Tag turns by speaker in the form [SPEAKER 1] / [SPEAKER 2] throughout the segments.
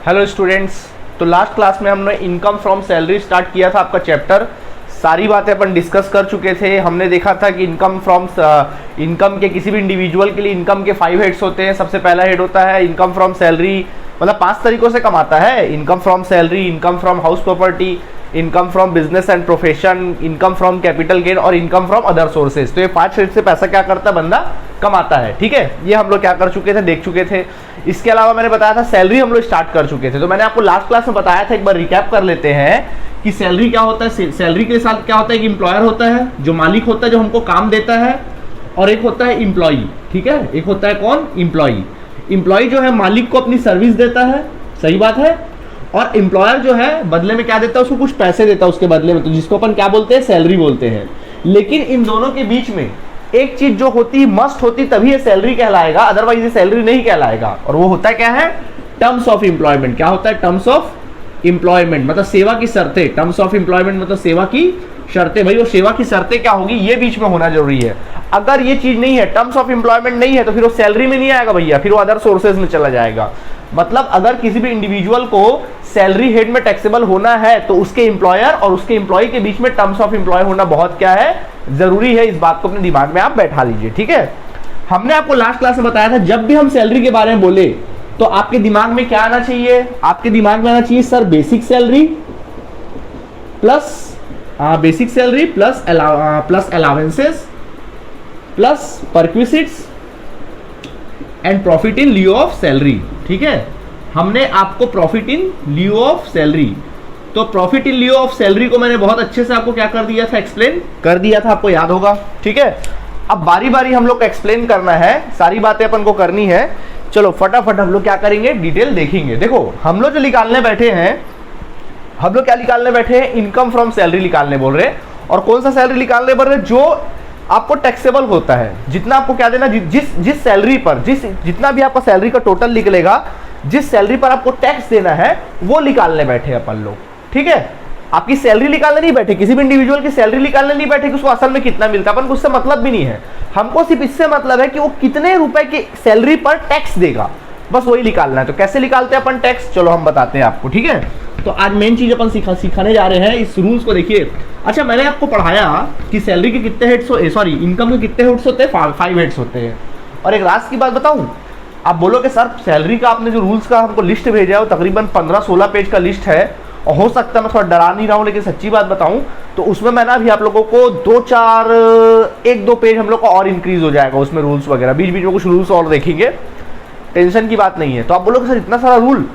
[SPEAKER 1] Hello students, तो last class में हमने इनकम फ्रॉम सैलरी स्टार्ट किया था आपका चैप्टर। सारी बातें अपन डिस्कस कर चुके थे। हमने देखा था कि इनकम के किसी भी इंडिविजुअल के लिए इनकम के 5 हेड्स होते हैं। सबसे पहला हेड होता है इनकम फ्रॉम सैलरी, मतलब 5 तरीकों से कमाता है। Income from salary, income from house property, income from business and profession, income from capital gain और इनकम फ्रॉम अदर सोर्सेज। तो ये 5 हेड से पैसा क्या करता है, बंदा कमाता है। ठीक है, ये हम लोग क्या कर चुके थे, देख चुके थे। इसके अलावा मैंने बताया था सैलरी हम लोग स्टार्ट कर चुके थे। तो मैंने आपको लास्ट क्लास में बताया था, एक बार रिकैप कर लेते हैं कि सैलरी क्या होता है। सैलरी के साथ क्या होता है, एक एम्प्लॉयर होता है जो मालिक होता है, जो हमको काम देता है, और एक होता है एम्प्लॉई। ठीक है, एक होता है कौन, एम्प्लॉई। एम्प्लॉई जो है मालिक को अपनी सर्विस देता है, सही बात है, और एम्प्लॉयर जो है बदले में क्या देता है, उसको कुछ पैसे देता है उसके बदले में, तो जिसको अपन क्या बोलते हैं, सैलरी बोलते हैं। लेकिन इन दोनों के बीच में एक चीज जो होती मस्ट होती, तभी ये सैलरी कहलाएगा, अदरवाइज ये सैलरी नहीं कहलाएगा। और वो होता है क्या है, टर्म्स ऑफ एम्प्लॉयमेंट। क्या होता है, टर्म्स ऑफ एम्प्लॉयमेंट, मतलब सेवा की शर्तें। टर्म्स ऑफ एम्प्लॉयमेंट मतलब सेवा की शर्तें। भाई वो सेवा की शर्तें क्या होगी, ये बीच में होना जरूरी है। अगर ये चीज नहीं है, टर्म्स ऑफ एम्प्लॉयमेंट नहीं है, तो फिर वो सैलरी में नहीं आएगा भैया, फिर वो अदर सोर्सेज में चला जाएगा। मतलब अगर किसी भी इंडिविजुअल को सैलरी हेड में टैक्सेबल होना है, तो उसके एम्प्लॉयर और उसके एम्प्लॉय के बीच में टर्म्स ऑफ एम्प्लॉय होना बहुत क्या है, जरूरी है। इस बात को अपने दिमाग में आप बैठा लीजिए। ठीक है, हमने आपको लास्ट क्लास में बताया था, जब भी हम सैलरी के बारे में बोले तो आपके दिमाग में क्या आना चाहिए, आपके दिमाग में आना चाहिए sir basic salary plus allowances plus perquisites and profit in lieu of salary. ठीक है, हमने आपको profit in lieu of salary, तो profit in lieu of salary को मैंने बहुत अच्छे से आपको क्या कर दिया था, एक्सप्लेन कर दिया था, आपको याद होगा। ठीक है, अब बारी बारी हम लोग को एक्सप्लेन करना है, सारी बातें अपन को करनी है। चलो फटाफट हम लोग क्या करेंगे, डिटेल देखेंगे। देखो हम लोग जो निकालने बैठे हैं, हम लोग क्या निकालने बैठे हैं, इनकम फ्रॉम सैलरी निकालने बोल रहे हैं। और कौन सा सैलरी निकालने बोल रहे हैं, जो आपको टैक्सेबल होता है। जितना आपको क्या देना, जिस सैलरी पर जितना भी आपका सैलरी का टोटल निकलेगा, जिस सैलरी पर आपको टैक्स देना है, वो निकालने बैठे अपन लोग। ठीक है, आपकी सैलरी निकालने नहीं बैठे, किसी भी इंडिविजुअल की सैलरी निकालने नहीं बैठे कि उसको असल में कितना मिलता है, अपन को उससे मतलब भी नहीं है। हमको सिर्फ इससे मतलब है कि वो कितने रुपए की सैलरी पर टैक्स देगा, बस वही निकालना है। तो कैसे निकालते हैं अपन टैक्स, चलो हम बताते हैं आपको। ठीक है, तो आज मेन चीज अपन सिखाने जा रहे हैं, इस रूल्स को देखिए। अच्छा, मैंने आपको पढ़ाया कि सैलरी के कितने हेड्स इनकम के कितने हेड्स होते हैं, 5 हेड्स होते हैं। और एक राज की बात बताऊं, आप बोलोगे सर सैलरी का आपने जो रूल्स का हमको लिस्ट भेजा है वो तकरीबन 15-16 पेज का लिस्ट है, और हो सकता है मैं थोड़ा डरा नहीं रहा हूँ, लेकिन सच्ची बात बताऊं तो उसमें मैं ना अभी आप लोगों को 1-2 पेज हम लोग का और इंक्रीज हो जाएगा उसमें, रूल्स वगैरह बीच बीच में कुछ रूल्स और देखेंगे, टेंशन की बात नहीं है। तो आप बोलोगे सर इतना सारा रूल,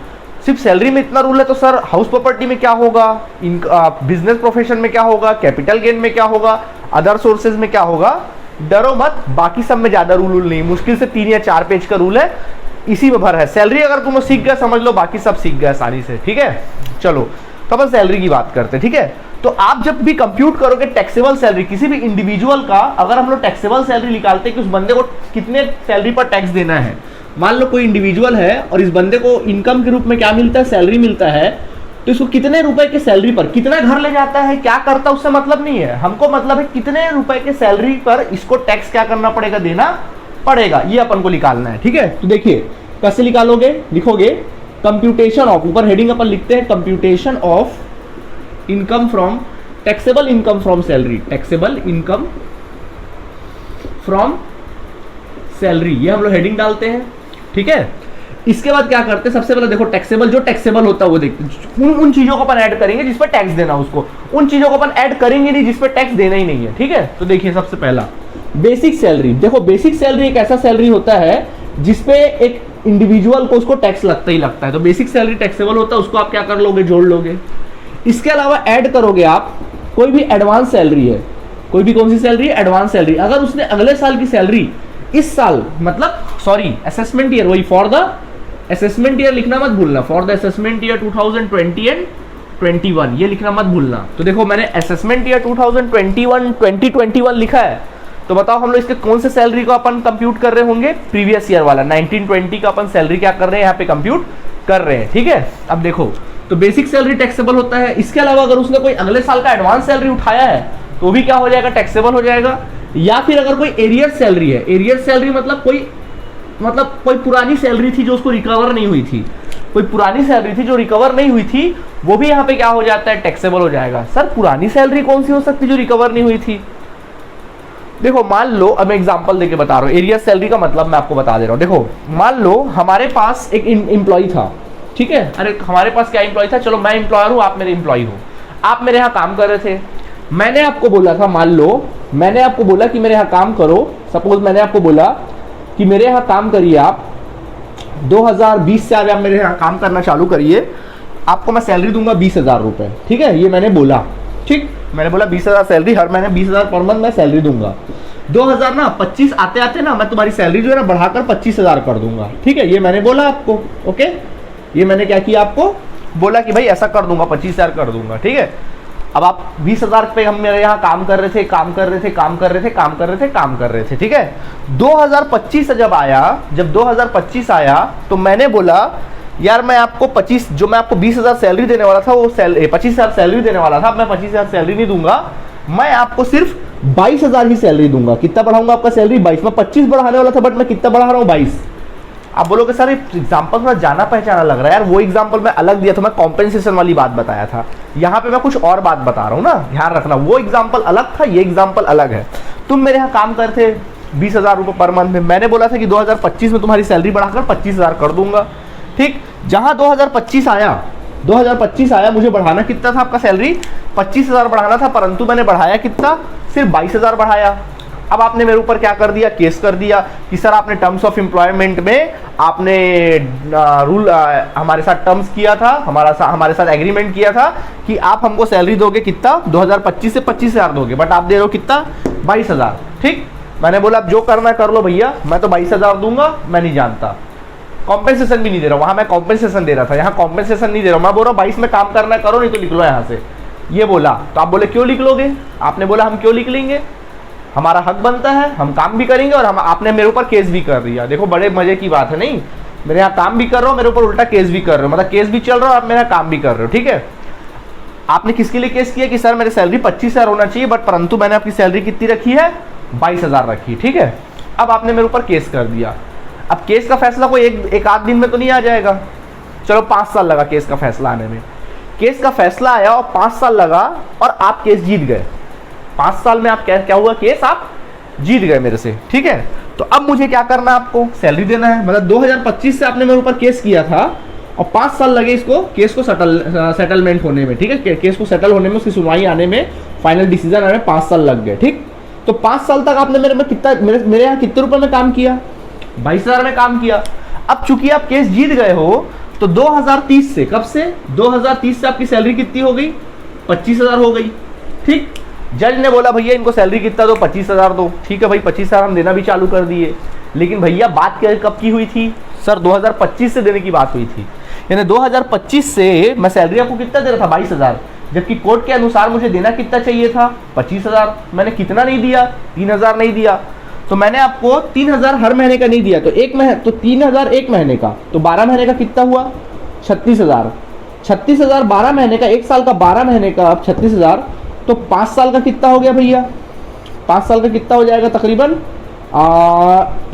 [SPEAKER 1] सिर्फ सैलरी में इतना रूल है, तो सर हाउस प्रॉपर्टी में क्या होगा, बिजनेस प्रोफेशन में क्या होगा, कैपिटल गेन में क्या होगा, अदर सोर्सेज में क्या होगा। डरो मत, बाकी सब में ज्यादा रूल नहीं, मुश्किल से 3 या 4 पेज का रूल है, इसी में भर है। सैलरी अगर तुम सीख गए समझ लो, बाकी सब सीख गए आसानी से। ठीक है, चलो तो अपन सैलरी की बात करते हैं। ठीक है, तो आप जब भी कंप्यूट करोगे टैक्सेबल सैलरी किसी भी इंडिविजुअल का, अगर हम लोग टैक्सेबल सैलरी निकालते हैं कि उस बंदे को कितने सैलरी पर टैक्स देना है, मान लो कोई इंडिविजुअल है और इस बंदे को इनकम के रूप में क्या मिलता है, सैलरी मिलता है, तो इसको कितने रुपए के सैलरी पर कितना घर ले जाता है, क्या करता है, उससे मतलब नहीं है। हमको मतलब है कितने रुपए के सैलरी पर इसको टैक्स क्या करना पड़ेगा, देना पड़ेगा, ये अपन को निकालना है। ठीक है, तो देखिए कैसे निकालोगे, लिखोगे कंप्यूटेशन ऑफ, ऊपर हेडिंग अपन लिखते हैं computation of income from taxable income from salary, taxable income from salary, ये हम लोग हेडिंग डालते हैं। ठीक है, इसके बाद क्या करते हैं, सबसे पहले देखो टैक्सेबल, जो टैक्सेबल होता है वो देखते हैं, उन चीजों को अपन ऐड करेंगे जिस पर टैक्स देना उसको, उन चीजों को अपन ऐड करेंगे नहीं जिस पर टैक्स देना ही नहीं है। ठीक है, तो देखिए सबसे पहला बेसिक सैलरी। देखो बेसिक सैलरी एक ऐसा सैलरी होता है जिसपे एक इंडिविजुअल को उसको टैक्स लगता ही लगता है, तो बेसिक सैलरी टैक्सेबल होता है, उसको आप क्या कर लोगे, जोड़ लोगे। इसके अलावा ऐड करोगे आप कोई भी एडवांस सैलरी है, कोई भी कौन सी सैलरी, एडवांस सैलरी, अगर उसने अगले साल की सैलरी इस साल, मतलब सॉरी असेसमेंट ईयर, वही फॉर द असेसमेंट ईयर लिखना मत भूलना, for the assessment year 2020 and 21, ये लिखना मत भूलना। तो देखो मैंने असेसमेंट ईयर 2021 लिखा है, तो बताओ हम लोग इसके कौन से सैलरी को अपन कंप्यूट कर रहे होंगे, प्रीवियस ईयर वाला 1920 का अपन सैलरी क्या कर रहे हैं, यहाँ पे कंप्यूट कर रहे हैं। ठीक है, अब देखो तो बेसिक सैलरी टैक्सेबल होता है। इसके अलावा अगर उसने कोई अगले साल का एडवांस सैलरी उठाया है तो भी क्या हो जाएगा, टैक्सेबल हो जाएगा। या फिर अगर कोई एरियर सैलरी है, एरियर सैलरी मतलब कोई पुरानी सैलरी थी जो उसको रिकवर नहीं हुई थी, कोई पुरानी सैलरी थी जो रिकवर नहीं हुई थी, वो भी यहाँ पे क्या हो जाता है, टैक्सेबल हो जाएगा। सर पुरानी सैलरी कौन सी हो सकती है जो रिकवर नहीं हुई थी? देखो मान लो, अब मैं एग्जांपल देके बता रहा हूँ, एरियर सैलरी का मतलब मैं आपको बता दे रहा हूँ। देखो मान लो हमारे पास एक एम्प्लॉय था, ठीक है, अरे हमारे पास क्या एम्प्लॉय था, चलो मैं एम्प्लॉयर हूँ, आप मेरे एम्प्लॉय हो, आप मेरे यहाँ काम कर रहे थे, मैंने आपको बोला था, मान लो मैंने आपको बोला कि मेरे यहाँ काम करो, सपोज मैंने आपको बोला कि मेरे यहाँ काम करिए, आप 2020 से आज आप मेरे यहाँ काम करना चालू करिए, आपको मैं सैलरी दूंगा 20,000 रुपये, ठीक है, ये मैंने बोला, ठीक, मैंने बोला 20,000 सैलरी, हर महीने 20,000 पर मंथ मैं सैलरी दूंगा। 2000 ना 25 आते आते ना मैं तुम्हारी सैलरी जो है ना बढ़ाकर 25,000 कर दूंगा, ठीक है, ये मैंने बोला आपको, ओके, ये मैंने क्या किया, आपको बोला कि भाई ऐसा कर दूंगा, 25,000 कर दूंगा, ठीक है। अब आप 20,000 पे हम मेरे यहाँ काम कर रहे थे, काम कर रहे थे, काम कर रहे थे, काम कर रहे थे, काम कर रहे थे, ठीक है। 2025 जब आया, जब 2025 आया तो मैंने बोला यार मैं आपको 25, जो मैं आपको 20,000 सैलरी देने वाला था, वो 25,000 सैलरी देने वाला था, मैं 25,000 सैलरी नहीं दूंगा, मैं आपको सिर्फ 22,000 ही सैलरी दूंगा। कितना बढ़ाऊंगा आपका सैलरी? 22। मैं 25 बढ़ाने वाला था, बट मैं कितना बढ़ा रहा हूँ? 22। आप बोलोगे सर एग्जाम्पल थोड़ा जाना पहचाना लग रहा है यार, वो एग्जाम्पल मैं अलग दिया था, मैं कॉम्पेंसेशन वाली बात बताया था, यहाँ पे मैं कुछ और बात बता रहा हूँ ना, ध्यान रखना, वो एग्जाम्पल अलग था, ये एग्जाम्पल अलग है। तुम मेरे यहाँ काम करते 20,000 रुपये पर मंथ में, मैंने बोला था कि 2025 में तुम्हारी सैलरी बढ़ाकर 25,000 कर दूंगा, ठीक। जहाँ 2025 आया, मुझे बढ़ाना कितना था आपका सैलरी? 25,000 बढ़ाना था, परंतु मैंने बढ़ाया कितना? सिर्फ 22,000 बढ़ाया। अब आपने मेरे ऊपर क्या कर दिया? केस कर दिया कि सर आपने टर्म्स ऑफ एम्प्लॉयमेंट में आपने रूल हमारे साथ टर्म्स किया था, हमारे साथ एग्रीमेंट किया था कि आप हमको सैलरी दोगे कितना? 2025 से 25,000 दोगे, बट आप दे रहे हो कितना? 22,000, ठीक। मैंने बोला अब जो करना कर लो भैया, मैं तो 22,000 दूंगा, मैं नहीं जानता। कॉम्पेंसेशन भी नहीं दे रहा हूँ, वहाँ मैं कॉम्पेंसेशन दे रहा था, यहाँ कॉम्पेंसेशन नहीं दे रहा हूँ, मैं बोल रहा हूँ 22 में काम करना करो, नहीं तो लिख लो यहाँ से, ये बोला। तो आप बोले क्यों लिख लोगे? आपने बोला हम क्यों लिख लेंगे, हमारा हक बनता है, हम काम भी करेंगे, और हम आपने मेरे ऊपर केस भी कर दिया। देखो बड़े मजे की बात है, नहीं मेरे यहाँ काम भी कर रहे हो, मेरे ऊपर उल्टा केस भी कर रहे हो, मतलब केस भी चल रहा है, आप मेरा काम भी कर रहे हो, ठीक है। आपने किसके लिए केस किया कि सर मेरी सैलरी 25,000 होना चाहिए, बट परंतु मैंने आपकी सैलरी कितनी रखी है? 22,000 रखी, ठीक है। अब आपने मेरे ऊपर केस कर दिया। अब केस का फैसला कोई एक आध दिन में तो नहीं आ जाएगा, चलो 5 साल लगा केस का फैसला आने में। केस का फैसला आया और 5 साल लगा और आप केस जीत गए। 5 साल में आप क्या हुआ? केस आप जीत गए मेरे से, ठीक है। तो अब मुझे क्या करना है? आपको सैलरी देना है। मतलब 2025 से आपने मेरे ऊपर केस किया था और 5 साल लगे इसको, केस को सेटलमेंट होने में, ठीक है, केस को सेटल होने में, उसकी सुनवाई आने में, फाइनल डिसीजन आने में 5 साल लग गए, ठीक। तो 5 साल तक आपने मेरे यहाँ कितने रुपए में काम किया? 22,000 में काम किया। अब चूंकि आप केस जीत गए हो, तो 2030 से, कब से? 2030 से आपकी सैलरी कितनी हो गई? 25,000 हो गई, ठीक। जज ने बोला भैया इनको सैलरी कितना दो? 25,000 दो, ठीक है भाई, 25,000 हम देना भी चालू कर दिए। लेकिन भैया बात कब की हुई थी? सर 2025 से देने की बात हुई थी, यानी 2025 से मैं सैलरी आपको कितना दे रहा था? 22,000, जबकि कोर्ट के अनुसार मुझे देना कितना चाहिए था? 25,000। मैंने कितना नहीं दिया? 3,000 नहीं दिया। तो मैंने आपको 3,000 हर महीने का नहीं दिया, तो 3,000 एक महीने का, तो 12 महीने का कितना हुआ? 36,000। 36,000 12 महीने का, 1 साल का 12 महीने का, अब 36,000, तो 5 साल का कितना हो गया भैया? 5 साल का कितना हो जाएगा? तकरीबन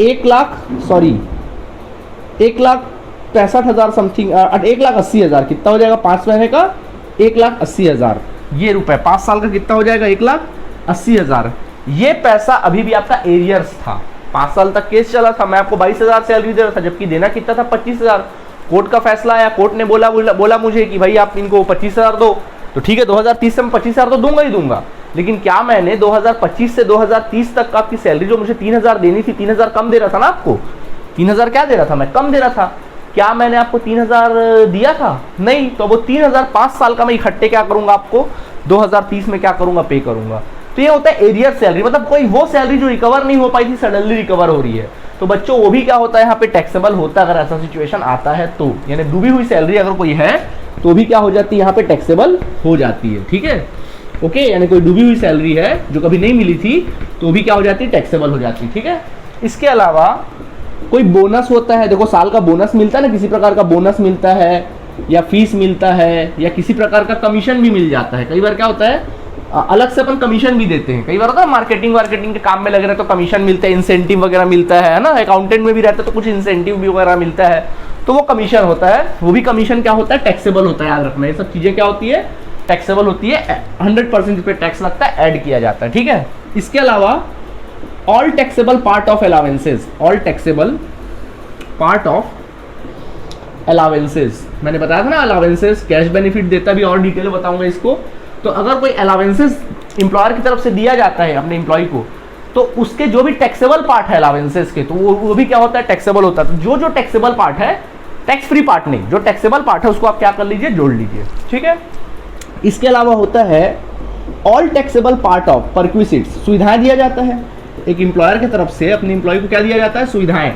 [SPEAKER 1] 1,65,000 समथिंग, 1,80,000 कितना हो जाएगा? 5 महीने का 1,80,000 ये रुपए। 5 साल का कितना हो जाएगा? 1,80,000। ये पैसा अभी भी आपका एरियर्स था। 5 साल तक केस चला था, मैं आपको 22,000 सैलरी दे रहा था, जबकि देना कितना था? 25,000। कोर्ट का फैसला आया, कोर्ट ने बोला मुझे कि भाई आप इनको 25,000 दो, तो ठीक है 2030 से मैं 25,000 तो दूंगा ही दूंगा। लेकिन क्या मैंने 2025 से 2030 तक आपकी सैलरी जो मुझे 3,000 देनी थी, 3,000 कम दे रहा था ना आपको? 3,000 क्या दे रहा था मैं? कम दे रहा था। क्या मैंने आपको 3,000 दिया था? नहीं। तो वो 3,000 5 साल का मैं इकट्ठे क्या करूंगा? आपको 2030 में क्या करूंगा? पे करूंगा। तो ये होता है एरियर सैलरी, मतलब कोई वो सैलरी जो रिकवर नहीं हो पाई थी, सडनली रिकवर हो रही है। तो बच्चों वो भी क्या होता है यहाँ पे? टैक्सेबल होता है, अगर ऐसा सिचुएशन आता है तो। यानी डूबी हुई सैलरी अगर कोई है तो भी क्या हो जाती है? यहाँ पे टैक्सेबल हो जाती है, ठीक है, ओके। यानी कोई डूबी हुई सैलरी है जो कभी नहीं मिली थी, तो भी क्या हो जाती है? टैक्सेबल हो जाती है, ठीक है। इसके अलावा कोई बोनस होता है, देखो साल का बोनस मिलता है ना, किसी प्रकार का बोनस मिलता है, या फीस मिलता है, या किसी प्रकार का कमीशन भी मिल जाता है। कई बार क्या होता है अलग से अपन कमीशन भी देते हैं। कई बार होता है मार्केटिंग के काम में लग रहे तो कमीशन मिलता है, इंसेंटिव वगैरह मिलता है ना। अकाउंटेंट में भी रहता है तो कुछ इंसेंटिव भी वगैरह मिलता है, तो वो कमीशन होता है। वो भी कमीशन क्या होता है, टैक्सेबल होता है। याद रखना, ये सब चीजें क्या होती है, टैक्सेबल होती है। 100% पे टैक्स लगता है, ऐड किया जाता है, ठीक है। इसके अलावा all taxable part of allowances, all taxable part of allowances, मैंने बताया था ना अलावेंसेज कैश बेनिफिट देता भी, और डिटेल बताऊंगा इसको। तो अगर कोई अलावेंसेज एम्प्लॉयर की तरफ से दिया जाता है अपने एम्प्लॉय को, तो उसके जो भी टैक्सेबल पार्ट है अलावेंसेज के, तो वो भी क्या होता है, टैक्सेबल होता है। तो जो टैक्सेबल पार्ट है, टैक्स फ्री पार्ट नहीं, जो टैक्सेबल पार्ट है उसको आप क्या कर लीजिए, जोड़ लीजिए, ठीक है। इसके अलावा होता है ऑल टैक्सेबल पार्ट ऑफ परक्विसिट्स, सुविधाएं दिया जाता है एक एम्प्लॉयर की तरफ से अपने एम्प्लॉय को, क्या दिया जाता है, सुविधाएं।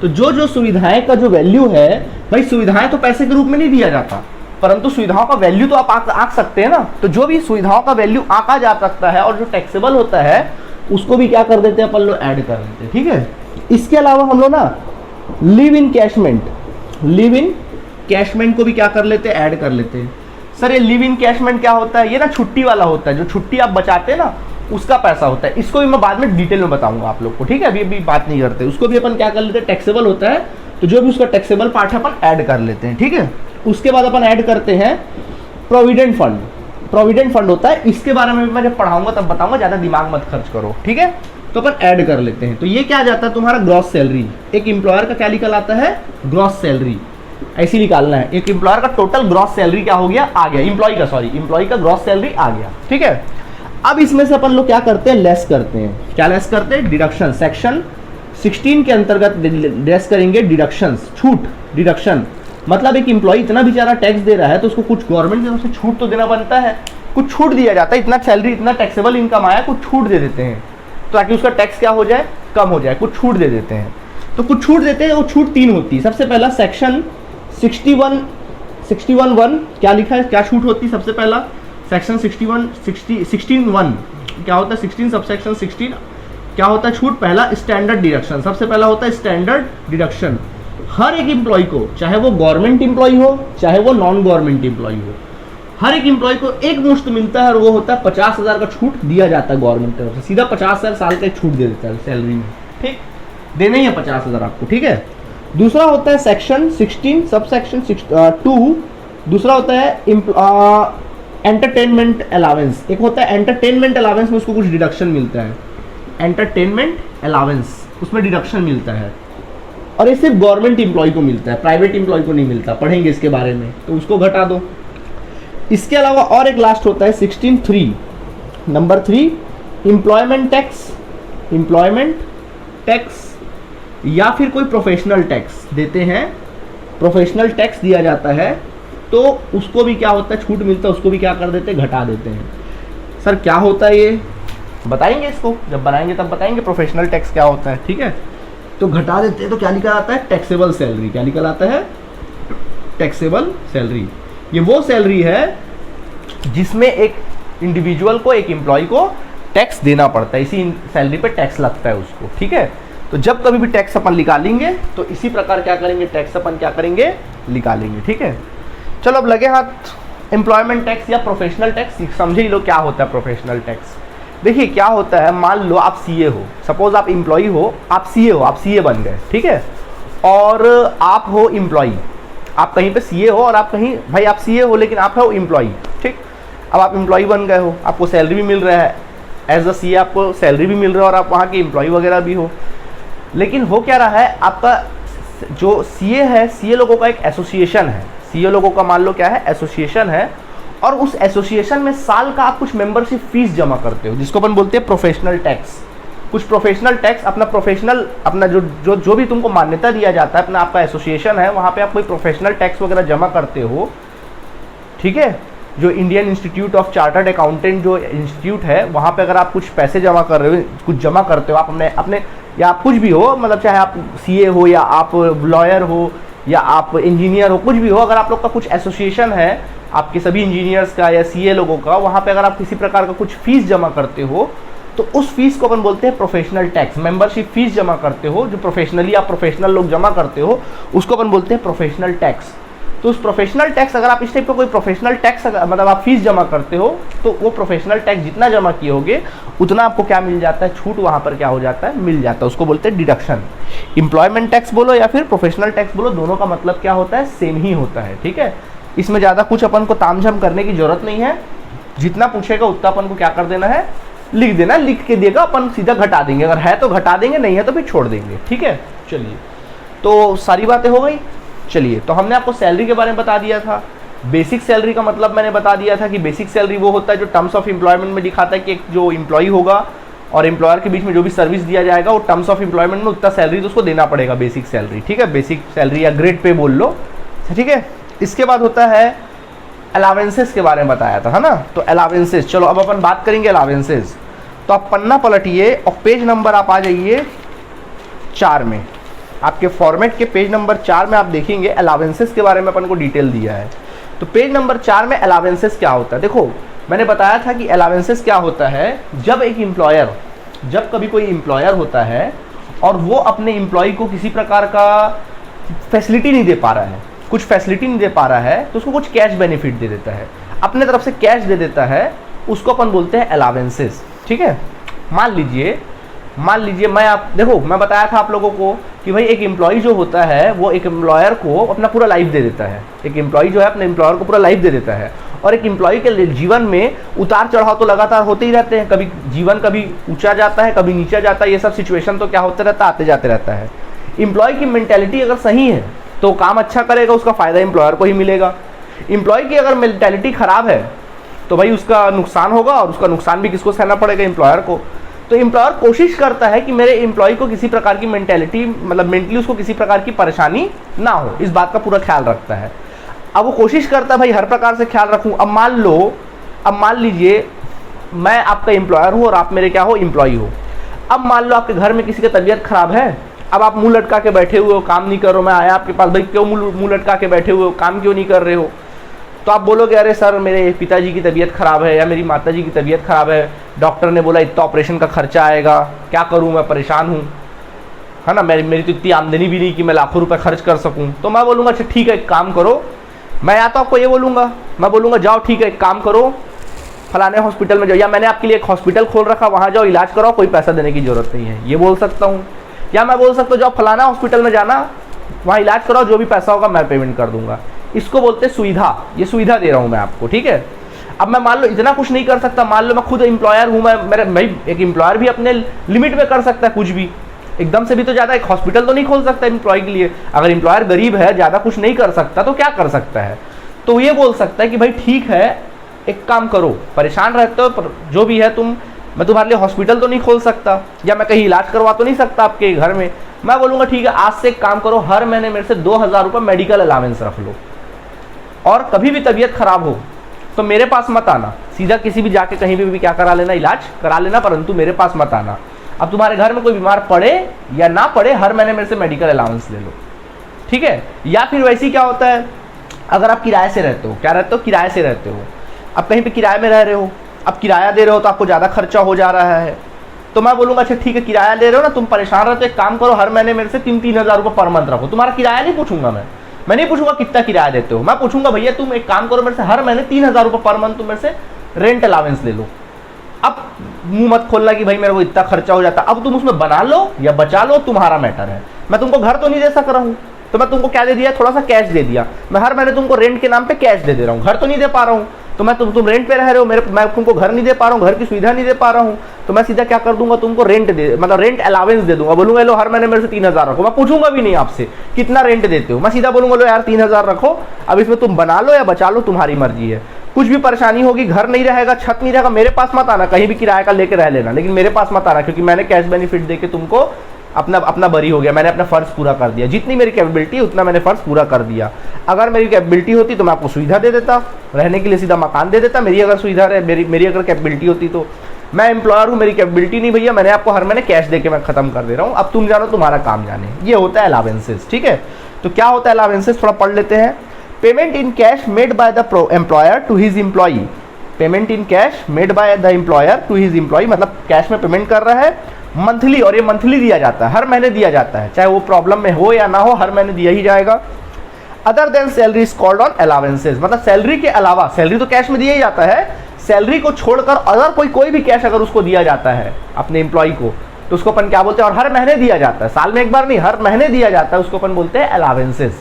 [SPEAKER 1] तो जो सुविधाएं का जो वैल्यू है, भाई सुविधाएं तो पैसे के रूप में नहीं दिया जाता, परंतु सुविधाओं का वैल्यू तो आप आंक सकते हैं ना। तो जो भी सुविधाओं का वैल्यू आंका जा सकता है और जो टैक्सेबल होता है उसको भी क्या कर देते हैं अपन लोग, ऐड कर देते हैं, ठीक है। इसके अलावा हम लोग ना लिव इन कैशमेंट को भी क्या कर लेते हैं, ऐड कर लेते हैं। सर ये लिव इन कैशमेंट क्या होता है, ये ना छुट्टी वाला होता है, जो छुट्टी आप बचाते हैं ना उसका पैसा होता है। इसको भी मैं बाद में डिटेल में बताऊंगा आप लोग को, ठीक है, अभी बात नहीं करते। उसको भी अपन क्या कर लेते हैं, टैक्सेबल होता है, तो जो भी उसका टैक्सेबल पार्ट है अपन ऐड कर लेते हैं, ठीक है। उसके बाद अपन ऐड करते हैं प्रोविडेंट फंड होता है, इसके बारे में भी मैं जब पढ़ाऊंगा तब बताऊंगा, ज्यादा दिमाग मत खर्च करो, ठीक है। तो अपन ऐड कर लेते हैं। तो ये क्या आ जाता है तुम्हारा, ग्रॉस सैलरी। एक एम्प्लॉयर का क्या निकल आता है, ग्रॉस सैलरी, ऐसी निकालना है। एक एम्प्लॉयर का टोटल ग्रॉस सैलरी क्या हो गया, आ गया, एम्प्लॉय का ग्रॉस सैलरी आ गया, ठीक है। अब इसमें से अपन लोग क्या करते हैं, लेस करते हैं। क्या लेस करते हैं, डिडक्शन। सेक्शन 16 के अंतर्गत लेस करेंगे डिडक्शंस, छूट, डिडक्शन। मतलब एक एम्प्लॉय इतना बेचारा टैक्स दे रहा है तो उसको कुछ गवर्नमेंट की तरफ से छूट तो देना बनता है, कुछ छूट दिया जाता है। इतना सैलरी, इतना टैक्सेबल इनकम आया, कुछ छूट दे देते हैं ताकि उसका टैक्स क्या हो जाए, कम हो जाए, कुछ छूट दे देते हैं। तो कुछ छूट देते हैं, वो छूट 3 होती है। सबसे पहला सेक्शन 61(1) क्या लिखा है, क्या छूट होती है, सबसे पहला सेक्शन 16(1) क्या होता है, 16 सबसेक्शन 16 क्या होता है छूट, पहला स्टैंडर्ड डिडक्शन। सबसे पहला होता है स्टैंडर्ड डिडक्शन। हर एक एम्प्लॉय को, चाहे वो गवर्नमेंट एम्प्लॉय हो चाहे वो नॉन गवर्नमेंट एम्प्लॉय हो, हर एक एम्प्लॉय को एक मुश्त मिलता है, और वो होता है 50,000 का छूट दिया जाता है गवर्नमेंट तरफ से, सीधा 50,000 साल का छूट दे देता है सैलरी में, ठीक, देना ही है 50,000 आपको, ठीक है। दूसरा होता है सेक्शन 16 सबसेक्शन 2, दूसरा होता है एंटरटेनमेंट अलावेंस। एक होता है एंटरटेनमेंट अलावेंस में उसको कुछ डिडक्शन मिलता है, एंटरटेनमेंट अलावेंस उसमें डिडक्शन मिलता है, और ये सिर्फ गवर्नमेंट एम्प्लॉय को मिलता है, प्राइवेट एम्प्लॉय को नहीं मिलता, पढ़ेंगे इसके बारे में, तो उसको घटा दो। इसके अलावा और एक लास्ट होता है 16(3) नंबर 3 एम्प्लॉयमेंट टैक्स या फिर कोई प्रोफेशनल टैक्स देते हैं, प्रोफेशनल टैक्स दिया जाता है, तो उसको भी क्या होता है, छूट मिलता है, उसको भी क्या कर देते हैं, घटा देते हैं। सर क्या होता है ये, बताएंगे इसको जब बनाएंगे तब बताएंगे प्रोफेशनल टैक्स क्या होता है, ठीक है। तो घटा देते हैं तो क्या निकल आता है, टैक्सेबल सैलरी। क्या निकल आता है, टैक्सेबल सैलरी। ये वो सैलरी है जिसमें एक इंडिविजुअल को, एक एम्प्लॉय को टैक्स देना पड़ता है, इसी सैलरी पे टैक्स लगता है उसको, ठीक है। तो जब कभी भी टैक्स अपन निकालेंगे तो इसी प्रकार क्या करेंगे, टैक्स अपन क्या करेंगे, निकालेंगे, ठीक है। चलो अब लगे हाथ एम्प्लॉयमेंट टैक्स या प्रोफेशनल टैक्स, समझे ही लो क्या होता है प्रोफेशनल टैक्स। देखिए क्या होता है, मान लो आप सीए हो, सपोज आप एम्प्लॉय हो, आप सीए बन गए, ठीक है, और आप हो एम्प्लॉय, आप कहीं पे सीए हो और आप कहीं, भाई आप सीए हो लेकिन आप हो एम्प्लॉय, ठीक। अब आप एम्प्लॉय बन गए हो, आपको सैलरी भी मिल रहा है, एज अ सीए आपको सैलरी भी मिल रहा है और आप वहाँ के एम्प्लॉय वगैरह भी हो। लेकिन हो क्या रहा है, आपका जो सीए है, सीए लोगों का एक एसोसिएशन है, सीए लोगों का मान लो क्या है, एसोसिएशन है, और उस एसोसिएशन में साल का आप कुछ मेंबरशिप फीस जमा करते हो, जिसको अपन बोलते हैं प्रोफेशनल टैक्स। कुछ प्रोफेशनल टैक्स अपना प्रोफेशनल, अपना जो भी तुमको मान्यता दिया जाता है, अपना आपका एसोसिएशन है, वहाँ पे आप कोई प्रोफेशनल टैक्स वगैरह जमा करते हो, ठीक है। जो Indian institute of chartered accountant जो इंस्टीट्यूट है, वहाँ पे अगर आप कुछ पैसे जमा कर रहे हो, कुछ जमा करते हो आप अपने या आप कुछ भी हो, मतलब चाहे आप सीए हो या आप लॉयर हो या आप इंजीनियर हो, कुछ भी हो, अगर आप लोग का कुछ एसोसिएशन है आपके सभी इंजीनियर्स का या सीए लोगों का, वहाँ पे अगर आप किसी प्रकार का कुछ फीस जमा करते हो तो उस फीस को अपन बोलते हैं प्रोफेशनल टैक्स। मेंबरशिप फीस जमा करते हो, जो प्रोफेशनली आप प्रोफेशनल लोग जमा करते हो, उसको अपन बोलते हैं प्रोफेशनल टैक्स। तो उस प्रोफेशनल टैक्स, अगर आप इस टाइप का कोई प्रोफेशनल टैक्स मतलब आप फीस जमा करते हो, तो वो प्रोफेशनल टैक्स जितना जमा किए होगे उतना आपको क्या मिल जाता है, छूट वहाँ पर क्या हो जाता है, मिल जाता है। उसको बोलते हैं डिडक्शन। एम्प्लॉयमेंट टैक्स बोलो या फिर प्रोफेशनल टैक्स बोलो, दोनों का मतलब क्या होता है, सेम ही होता है। ठीक है, इसमें ज़्यादा कुछ अपन को तामझाम करने की जरूरत नहीं है। जितना पूछेगा उतना अपन को क्या कर देना है, लिख देना, लिख के देगा अपन सीधा घटा देंगे, अगर है तो घटा देंगे, नहीं है तो फिर छोड़ देंगे। ठीक है, चलिए, तो सारी बातें हो गई। चलिए, तो हमने आपको सैलरी के बारे में बता दिया था। बेसिक सैलरी का मतलब मैंने बता दिया था कि बेसिक सैलरी वो होता है जो टर्म्स ऑफ एम्प्लॉयमेंट में दिखाता है कि एक जो एम्प्लॉय होगा और एम्प्लॉयर के बीच में जो भी सर्विस दिया जाएगा वो टर्म्स ऑफ एम्प्लॉयमेंट में उतना सैलरी तो उसको देना पड़ेगा, बेसिक सैलरी। ठीक है, बेसिक सैलरी या ग्रेड पे बोल लो। ठीक है, इसके बाद होता है अलावेंसेस के बारे में बताया था, है ना। तो अलावेंसेस, चलो अब अपन बात करेंगे अलावेंसेस। तो आप पन्ना पलटिए और पेज नंबर आप आ जाइए 4 में। आपके फॉर्मेट के पेज नंबर 4 में आप देखेंगे अलावेंसेस के बारे में अपन को डिटेल दिया है। तो पेज नंबर 4 में अलावेंसेस क्या होता है, देखो मैंने बताया था कि अलावेंसेस क्या होता है। जब एक एम्प्लॉयर, जब कभी कोई एम्प्लॉयर होता है और वो अपने एम्प्लॉय को किसी प्रकार का फैसिलिटी नहीं दे पा रहा है, कुछ फैसिलिटी नहीं दे पा रहा है, तो उसको कुछ कैश बेनिफिट दे देता है, अपने तरफ से कैश दे देता है, उसको अपन बोलते हैं अलावेंसेस। ठीक है, मान लीजिए मैं बताया था आप लोगों को कि भाई एक एम्प्लॉय जो होता है वो एक एम्प्लॉयर को अपना पूरा लाइफ दे देता है। एक एम्प्लॉय जो है अपने एम्प्लॉयर को पूरा लाइफ दे देता है, और एक एम्प्लॉय के जीवन में उतार चढ़ाव तो लगातार होते ही रहते हैं। कभी जीवन कभी ऊंचा जाता है, कभी नीचा जाता है, ये सब सिचुएशन तो क्या होते रहता है, आते जाते रहता है। एम्प्लॉय की मेंटेलिटी अगर सही है तो काम अच्छा करेगा, उसका फायदा एम्प्लॉयर को ही मिलेगा। एम्प्लॉय की अगर मेंटेलिटी खराब है तो भाई उसका नुकसान होगा, और उसका नुकसान भी किसको सहना पड़ेगा, एम्प्लॉयर को। तो एम्प्लॉयर कोशिश करता है कि मेरे एम्प्लॉय को किसी प्रकार की मेंटेलिटी, मतलब मेंटली उसको किसी प्रकार की परेशानी ना हो, इस बात का पूरा ख्याल रखता है। अब वो कोशिश करता है भाई हर प्रकार से ख्याल रखूं। अब मान लीजिए मैं आपका एम्प्लॉयर हूं और आप मेरे क्या हो, एम्प्लॉय हो। अब मान लो आपके घर में किसी का तबीयत खराब है, अब आप मुंह लटका के बैठे हुए हो, काम नहीं कर रहे हो। मैं आया आपके पास, भाई क्यों मुंह लटका के बैठे हुए हो, काम क्यों नहीं कर रहे हो? तो आप बोलोगे अरे सर मेरे पिताजी की तबीयत ख़राब है या मेरी माताजी की तबीयत ख़राब है, डॉक्टर ने बोला इतना ऑपरेशन का खर्चा आएगा, क्या करूं, मैं परेशान हूं, है ना, मेरी तो इतनी आमदनी भी नहीं कि मैं लाखों रुपए खर्च कर सकूं। तो मैं बोलूँगा अच्छा ठीक है एक काम करो, मैं या तो आपको ये बोलूँगा, मैं बोलूँगा जाओ ठीक है एक काम करो, फलाने हॉस्पिटल में जाओ, या मैंने आपके लिए एक हॉस्पिटल खोल रखा वहाँ जाओ, इलाज कराओ, कोई पैसा देने की ज़रूरत नहीं है, ये बोल सकता हूँ। या मैं बोल सकता हूँ जाओ फलाना हॉस्पिटल में जाना, वहाँ इलाज कराओ, जो भी पैसा होगा मैं पेमेंट कर दूंगा। इसको बोलते हैं सुविधा, ये सुविधा दे रहा हूँ मैं आपको। ठीक है, अब मैं मान लो इतना कुछ नहीं कर सकता, मान लो मैं खुद एम्प्लॉयर हूँ, मैं एक एम्प्लॉयर भी अपने लिमिट में कर सकता है कुछ भी, एकदम से भी तो ज़्यादा एक हॉस्पिटल तो नहीं खोल सकता एम्प्लॉय के लिए। अगर एम्प्लॉयर गरीब है, ज़्यादा कुछ नहीं कर सकता, तो क्या कर सकता है, तो ये बोल सकता है कि भाई ठीक है एक काम करो, परेशान रहते हो जो भी है तुम, मैं तुम्हारे लिए हॉस्पिटल तो नहीं खोल सकता, या मैं कहीं इलाज करवा तो नहीं सकता आपके घर में, मैं बोलूँगा ठीक है आज से एक काम करो, हर महीने मेरे से 2000 रुपये मेडिकल अलावेंस रख लो, और कभी भी तबीयत खराब हो तो मेरे पास मत आना, सीधा किसी भी जाके कहीं भी क्या करा लेना, इलाज करा लेना, परंतु मेरे पास मत आना। अब तुम्हारे घर में कोई बीमार पड़े या ना पड़े, हर महीने मेरे से मेडिकल अलाउंस ले लो। ठीक है, या फिर वैसे ही क्या होता है, अगर आप किराए से रहते हो, क्या रहते हो, किराए से रहते हो, अब कहीं पे किराए में रह रहे हो, अब किराया दे रहे हो तो आपको ज़्यादा खर्चा हो जा रहा है, तो मैं बोलूँगा अच्छा ठीक है किराया ले रहे हो ना, तुम परेशान रहते हो, एक काम करो हर महीने मेरे से 3-3 हज़ार रुपये पर मंथ रखो। तुम्हारा किराया नहीं पूछूंगा मैं नहीं पूछूंगा कितना किराया देते हो, मैं पूछूंगा भैया तुम एक काम करो मेरे से हर महीने 3000 रुपये पर मंथ तुम मेरे से रेंट अलावेंस ले लो। अब मुंह मत खोलना कि भाई मेरे को इतना खर्चा हो जाता, अब तुम उसमें बना लो या बचा लो, तुम्हारा मैटर है। मैं तुमको घर तो नहीं दे सक रहा हूँ, तो मैं तुमको क्या दे दिया, थोड़ा सा कैश दे दिया, मैं हर महीने तुमको रेंट के नाम पे कैश दे दे रहा हूँ, घर तो नहीं दे पा रहा हूँ, तो मैं तुम रेंट पे रह रहे हो, मैं तुमको घर नहीं दे पा रहा हूँ, घर की सुविधा नहीं दे पा रहा हूँ, तो मैं सीधा क्या कर दूंगा, तुमको रेंट रेंट अलावेंस दे दूंगा, बोलूंगा लो हर महीने मेरे से 3000 रखो, मैं पूछूंगा भी नहीं आपसे कितना रेंट देते हो, मैं सीधा बोलूंगा लो यार 3000 रखो, अब इसमें तुम बना लो या बचा लो, तुम्हारी मर्जी है। कुछ भी परेशानी होगी, घर नहीं रहेगा, छत नहीं रहेगा, मेरे पास मत आना, कहीं भी किराए का लेके रह लेना, लेकिन मेरे पास मत आना, क्योंकि मैंने कैश बेनिफिट देके तुमको अपना बरी हो गया, मैंने अपना फर्ज पूरा कर दिया, जितनी मेरी कैपेबिलिटी उतना मैंने फर्ज पूरा कर दिया। अगर मेरी कैपेबिलिटी होती तो मैं आपको सुविधा दे देता, रहने के लिए सीधा मकान दे देता, मेरी अगर सुविधा रहे, मेरी अगर कैपेबिलिटी होती तो। मैं एम्प्लॉयर हूँ, मेरी कैपेबिलिटी नहीं भैया, मैंने आपको हर महीने कैश देके मैं खत्म कर दे रहा हूँ, अब तुम जानो तुम्हारा काम जाने। ये होता है अलावेंसेस। ठीक है, तो क्या होता है अलावेंसेस, थोड़ा पढ़ लेते हैं। Payment in cash made by the employer to his employee, payment in cash made by the employer to his employee, मतलब कैश में पेमेंट कर रहा है मंथली, और ये मंथली दिया जाता है, हर महीने दिया जाता है, चाहे वो प्रॉब्लम में हो या ना हो, हर महीने दिया ही जाएगा। Other than salary is called on allowances, मतलब सैलरी के अलावा, सैलरी तो कैश में दिया ही जाता है, सैलरी को छोड़कर अदर कोई भी कैश अगर उसको दिया जाता है अपने एम्प्लॉय को, तो उसको अपन क्या बोलते हैं, और हर महीने दिया जाता है, साल में एक बार नहीं, हर महीने दिया जाता है, उसको अपन बोलते हैं अलावेंसेज।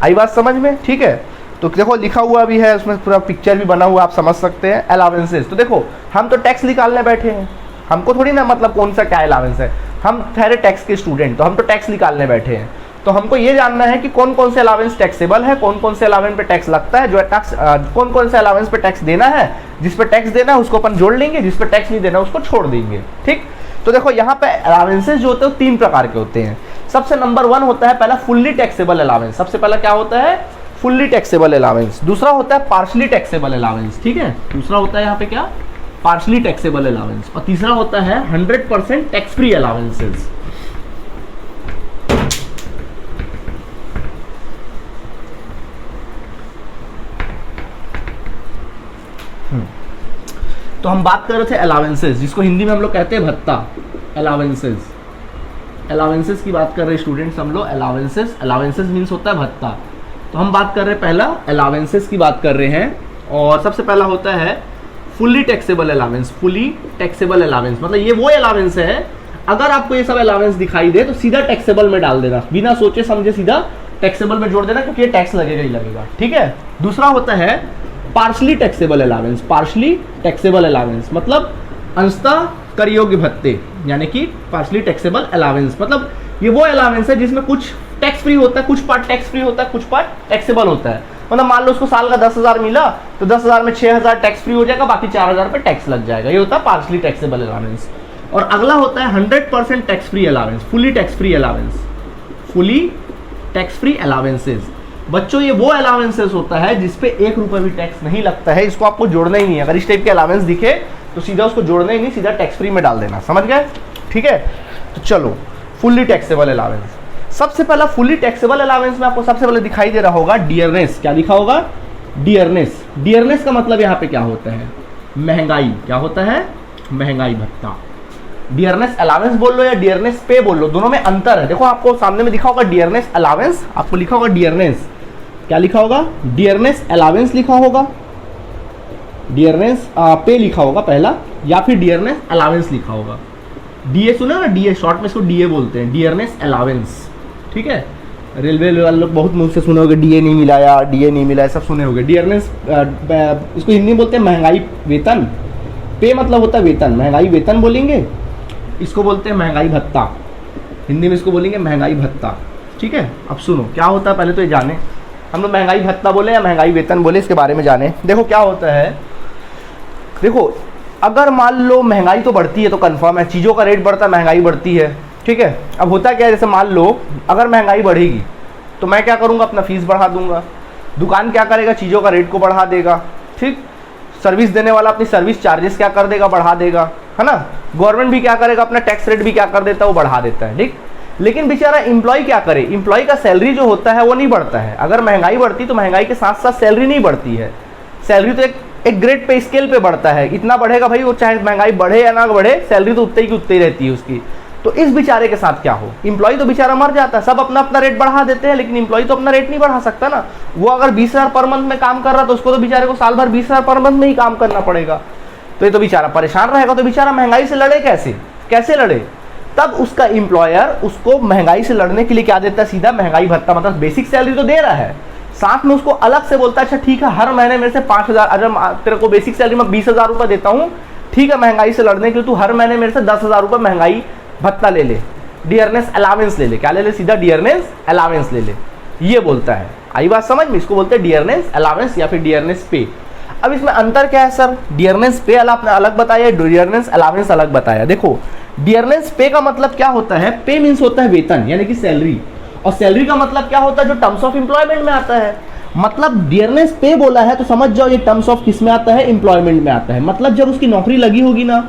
[SPEAKER 1] आई बात समझ में? ठीक है, तो देखो लिखा हुआ भी है उसमें, पूरा पिक्चर भी बना हुआ, आप समझ सकते हैं अलावेंसेज। तो देखो हम तो टैक्स निकालने बैठे हैं, हमको थोड़ी ना मतलब कौन सा क्या अलावेंस है, हम ठहरे टैक्स के स्टूडेंट, तो हम तो टैक्स निकालने बैठे हैं, तो हमको ये जानना है कि कौन कौन से अलावेंस टैक्सेबल है, कौन कौन से अलावेंस पे टैक्स लगता है, जो टैक्स कौन कौन से अलावेंस पे टैक्स देना है, जिस पे टैक्स देना है उसको अपन जोड़ लेंगे, जिस पे टैक्स नहीं देना उसको छोड़ देंगे। ठीक, तो देखो यहाँ पे अलावेंसेज जो होते हैं 3 प्रकार के होते हैं। सबसे नंबर 1 होता है पहला फुल्ली टैक्सेबल अलावेंस, सबसे पहला क्या होता है, फुल्ली टैक्सेबल अलावेंस। दूसरा होता है पार्शली टैक्सेबल अलावेंस, ठीक है, दूसरा होता है यहाँ पे क्या, पार्शली टैक्सेबल अलावेंस, और तीसरा होता है 100% टैक्स फ्री अलावेंसेज। तो हम बात कर रहे थे अलावेंसेज, जिसको हिंदी में हम लोग कहते हैं भत्ता, अलावेंसेज, अलावेंसेज की बात कर रहे स्टूडेंट्स हम लोग, अलावेंसेज, अलावेंसेज मीन्स होता है भत्ता। तो हम बात कर रहे हैं पहला अलावेंसेज की बात कर रहे हैं, और सबसे पहला होता है fully taxable allowance. Fully taxable allowance मतलब ये वो अलावेंस है, अगर आपको ये सब अलावेंस दिखाई दे तो सीधा टैक्सेबल में डाल देना, बिना सोचे समझे सीधा टैक्सेबल में जोड़ देना, क्योंकि ये टैक्स लगेगा ही लगेगा। ठीक है, दूसरा होता है partially taxable allowance. Partially taxable allowance मतलब अंशतः कर योग्य भत्ते, यानी कि पार्शली टैक्सेबल अलावेंस मतलब ये वो अलावेंस है जिसमें कुछ टैक्स फ्री होता है, कुछ पार्ट टैक्स फ्री होता है, कुछ पार्ट टैक्सेबल होता है। मतलब मान लो उसको साल का 10,000 मिला तो 10,000 में 6,000 टैक्स फ्री हो जाएगा, बाकी 4,000 पे टैक्स लग जाएगा, ये होता है पार्शली टैक्सेबल अलावेंस। और अगला होता है 100% tax free allowance, fully tax free allowance, fully tax free allowances. बच्चों ये वो अलावेंसेज होता है जिसपे 1 रुपये भी टैक्स नहीं लगता है, इसको आपको जोड़ना ही नहीं है। अगर इस टाइप के अलावेंस दिखे तो सीधा उसको जोड़ना ही नहीं, सीधा टैक्स फ्री में डाल देना, समझ गए? ठीक है, तो चलो फुल्ली टैक्सेबल अलावेंस। सबसे पहला फुल्ली टैक्सेबल अलावेंस में आपको सबसे पहले दिखाई दे रहा होगा डियरनेस। क्या लिखा होगा? डियरनेस। डियरनेस का मतलब यहाँ पे क्या होता है? महंगाई। क्या होता है? महंगाई भत्ता। डियरनेस अलावेंस बोल लो या डियरनेस पे बोल लो, दोनों में अंतर है। देखो आपको सामने में दिखा होगा डियरनेस अलावेंस, आपको लिखा होगा डियरनेस। क्या लिखा होगा? डियरनेस अलावेंस लिखा होगा, डियरनेस पे लिखा होगा पहला, या फिर डियरनेस अलावेंस लिखा होगा। डीए सुना ना, डीए शॉर्ट में इसको डीए बोलते हैं, डियरनेस अलावेंस। ठीक है, रेलवे वाले लोग बहुत मुंह से सुने होंगे डीए नहीं मिला या डीए नहीं मिला, सब सुने होंगे। डियरनेस इसको हिंदी में बोलते हैं महंगाई वेतन। पे मतलब होता है वेतन, महंगाई वेतन बोलेंगे, इसको बोलते हैं महंगाई भत्ता, हिंदी में इसको बोलेंगे महंगाई भत्ता। ठीक है, अब सुनो क्या होता है, पहले तो ये जाने हम लोग महंगाई भत्ता बोले या महंगाई वेतन बोले, इसके बारे में जाने। देखो क्या होता है, देखो अगर मान लो महंगाई तो बढ़ती है तो कंफर्म है, चीज़ों का रेट बढ़ता है, महंगाई बढ़ती है। ठीक है, अब होता क्या है, जैसे मान लो अगर महंगाई बढ़ेगी तो मैं क्या करूँगा, अपना फीस बढ़ा दूंगा, दुकान क्या करेगा, चीज़ों का रेट को बढ़ा देगा। ठीक, सर्विस देने वाला अपनी सर्विस चार्जेस क्या कर देगा, बढ़ा देगा, है ना। गवर्नमेंट भी क्या करेगा, अपना टैक्स रेट भी क्या कर देता है, वो बढ़ा देता है। ठीक, लेकिन बेचारा एम्प्लॉय क्या करे, एम्प्लॉय का सैलरी जो होता है वो नहीं बढ़ता है। अगर महंगाई बढ़ती तो महंगाई के साथ साथ सैलरी नहीं बढ़ती है, सैलरी तो एक ग्रेड पे स्केल पे बढ़ता है, इतना बढ़ेगा भाई, वो चाहे महंगाई बढ़े या ना बढ़े, सैलरी तो उतनी की उतनी रहती है उसकी। तो इस बेचारे के साथ क्या हो, एम्प्लॉय तो बेचारा मर जाता है, सब अपना अपना रेट बढ़ा देते हैं, लेकिन एम्प्लॉय तो अपना रेट नहीं बढ़ा सकता ना। वो अगर 20,000 पर मंथ में काम कर रहा तो उसको तो बेचारे को साल भर 20,000 पर मंथ में ही काम करना पड़ेगा, तो ये तो बेचारा परेशान रहेगा। तो बेचारा महंगाई से लड़े कैसे, कैसे लड़े? तब उसका एम्प्लॉयर उसको महंगाई से लड़ने के लिए क्या देता है, सीधा महंगाई भत्ता, मतलब बेसिक सैलरी तो दे रहा है, साथ में उसको अलग से बोलता है अच्छा ठीक है हर महीने मेरे से 5,000, अगर तेरे को बेसिक सैलरी में 20,000 रुपये देता हूँ, ठीक है महंगाई से लड़ने के लिए तू हर महीने मेरे से 10,000 रुपये महंगाई भत्ता ले ले, डियरनेस अलावेंस ले ले। क्या ले ले? सीधा डियरनेस अलावेंस ले ले, ये बोलता है। आई बात समझ में? इसको बोलते हैं डियरनेस अलावेंस या फिर डियरनेस पे। अब इसमें अंतर क्या है सर? डियरनेस पे अलग बताया, डियरनेस अलावेंस अलग बताया। देखो डियरनेस पे का मतलब क्या होता है, पे मीन्स होता है वेतन यानी कि सैलरी, और सैलरी का मतलब क्या होता है, जो टर्म्स ऑफ एम्प्लॉयमेंट में आता है। मतलब डियरनेस पे बोला है तो समझ जाओ ये टर्म्स ऑफ किस में आता है, एम्प्लॉयमेंट में आता है। मतलब जब उसकी नौकरी लगी होगी ना,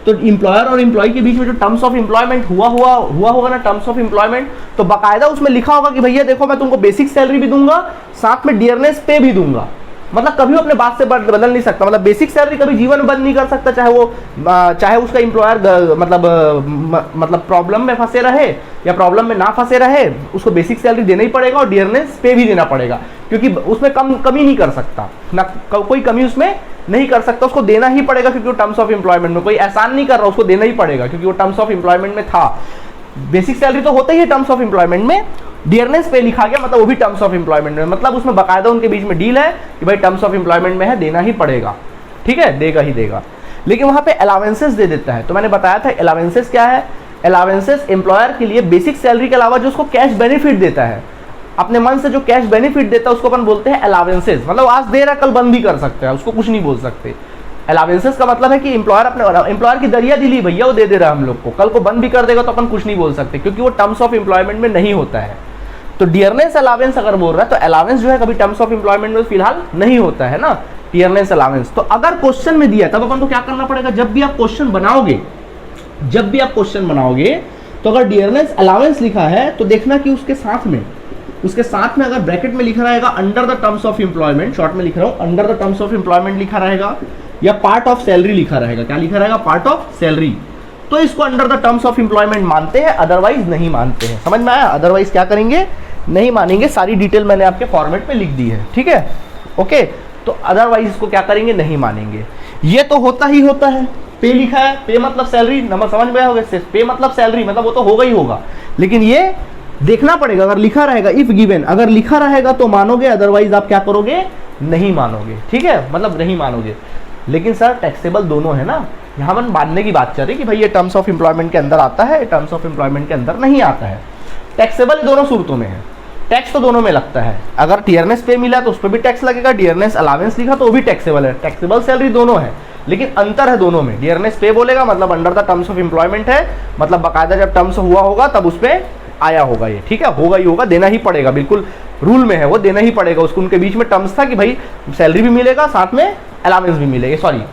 [SPEAKER 1] तो एम्प्लॉयर और एम्प्लॉय के बीच में जो टर्म्स ऑफ एम्प्लॉयमेंट हुआ होगा ना, टर्म्स ऑफ एम्प्लॉयमेंट, तो बाकायदा उसमें लिखा होगा कि भैया देखो मैं तुमको बेसिक सैलरी भी दूंगा, साथ में डियरनेस पे भी दूंगा। मतलब कभी अपने बात से बदल नहीं सकता, मतलब बेसिक सैलरी कभी जीवन बंद नहीं कर सकता, चाहे उसका एम्प्लॉयर मतलब प्रॉब्लम में फंसे रहे या प्रॉब्लम में ना फंसे रहे, उसको बेसिक सैलरी देना ही पड़ेगा और डियरनेस पे भी देना पड़ेगा, क्योंकि उसमें कमी नहीं कर सकता ना, कोई कमी उसमें नहीं कर सकता, उसको देना ही पड़ेगा, क्योंकि वो टर्म्स ऑफ एम्प्लॉयमेंट में कोई एहसान नहीं कर रहा, उसको देना ही पड़ेगा क्योंकि वो टर्म्स ऑफ एम्प्लॉयमेंट में था। बेसिक सैलरी तो होता ही है टर्म्स ऑफ एम्प्लॉयमेंट में, डियरनेस पे लिखा गया मतलब वो भी टर्म्स ऑफ एम्प्लॉयमेंट में, मतलब उसमें बकायदा उनके बीच में डील है कि भाई टर्म्स ऑफ एम्प्लॉयमेंट में है, देना ही पड़ेगा, ठीक है, देगा ही देगा। लेकिन वहां पे अलावेंसेस दे देता है, तो मैंने बताया था अलावेंसेस क्या है। अलावेंसेस एम्प्लॉयर के लिए बेसिक सैलरी के अलावा जो उसको कैश बेनिफिट देता है, अपने मन से जो कैश बेनिफिट देता है उसको अपन बोलते हैं अलावेंसेस, मतलब आज दे रहा कल बंद भी कर सकते हैं, उसको कुछ नहीं बोल सकते। अलावेंसेस का मतलब है कि एम्प्लॉयर की दरिया दिली भैया वो दे दे रहा है हम लोग को, कल को बंद भी कर देगा तो अपन कुछ नहीं बोल सकते, क्योंकि वो टर्म्स ऑफ एम्प्लॉयमेंट में नहीं होता है। तो डियरनेस अलावेंस अगर बोल रहा है तो अलावेंस जो है कभी टर्म्स ऑफ एम्प्लॉयमेंट में फिलहाल नहीं होता है ना, डियरनेस अलावेंस। तो अगर क्वेश्चन में दिया तब अपन को क्या करना पड़ेगा, जब भी आप क्वेश्चन बनाओगे तो अगर डियरनेस अलावेंस लिखा है तो देखना कि उसके साथ में अगर ब्रैकेट में लिखा रहेगा under the terms of employment, short में लिख रहा हूं, under the terms of employment लिखा रहेगा या पार्ट ऑफ सैलरी लिखा रहेगा, क्या लिखा रहेगा, पार्ट ऑफ सैलरी, तो इसको under the terms of employment मानते हैं, अदरवाइज नहीं मानते हैं। समझ में आया, अदरवाइज क्या करेंगे, नहीं मानेंगे। सारी डिटेल मैंने आपके फॉर्मेट में लिख दी है, ठीक है, ओके। तो अदरवाइज इसको क्या करेंगे, नहीं मानेंगे। ये तो होता ही होता है, पे लिखा है, पे मतलब सैलरी, नंबर समझ में आया, पे मतलब सैलरी, मतलब वो तो होगा ही होगा, लेकिन ये देखना पड़ेगा, अगर लिखा रहेगा इफ गिवन, अगर लिखा रहेगा तो मानोगे, अदरवाइज आप क्या करोगे, नहीं मानोगे, ठीक है, मतलब नहीं मानोगे। लेकिन सर टैक्सेबल दोनों है ना, यहाँ हम मानने की बात कर रहे हैं कि भाई ये टर्म्स ऑफ एम्प्लॉयमेंट के अंदर आता है, टर्म्स ऑफ एम्प्लॉयमेंट के अंदर नहीं आता है। टैक्सेबल दोनों सूरतों में है, टैक्स तो दोनों में लगता है, अगर डियरनेस पे मिला तो उस पर भी टैक्स लगेगा, डियरनेस अलावेंस लिखा तो वो भी टैक्सेबल है, टैक्सेबल सैलरी दोनों है, लेकिन अंतर है दोनों में। डियरनेस पे बोलेगा मतलब under the terms of employment है, मतलब बाकायदा जब टर्म्स हुआ होगा तब उस पर आया होगा ये, ठीक है, होगा ही होगा, देना ही पड़ेगा, बिल्कुल रूल में है वो, देना ही पड़ेगा उसको। उनके बीच में टर्म्स था कि भाई सैलरी भी मिलेगा, साथ में अलावेंस भी मिलेगा, सॉरी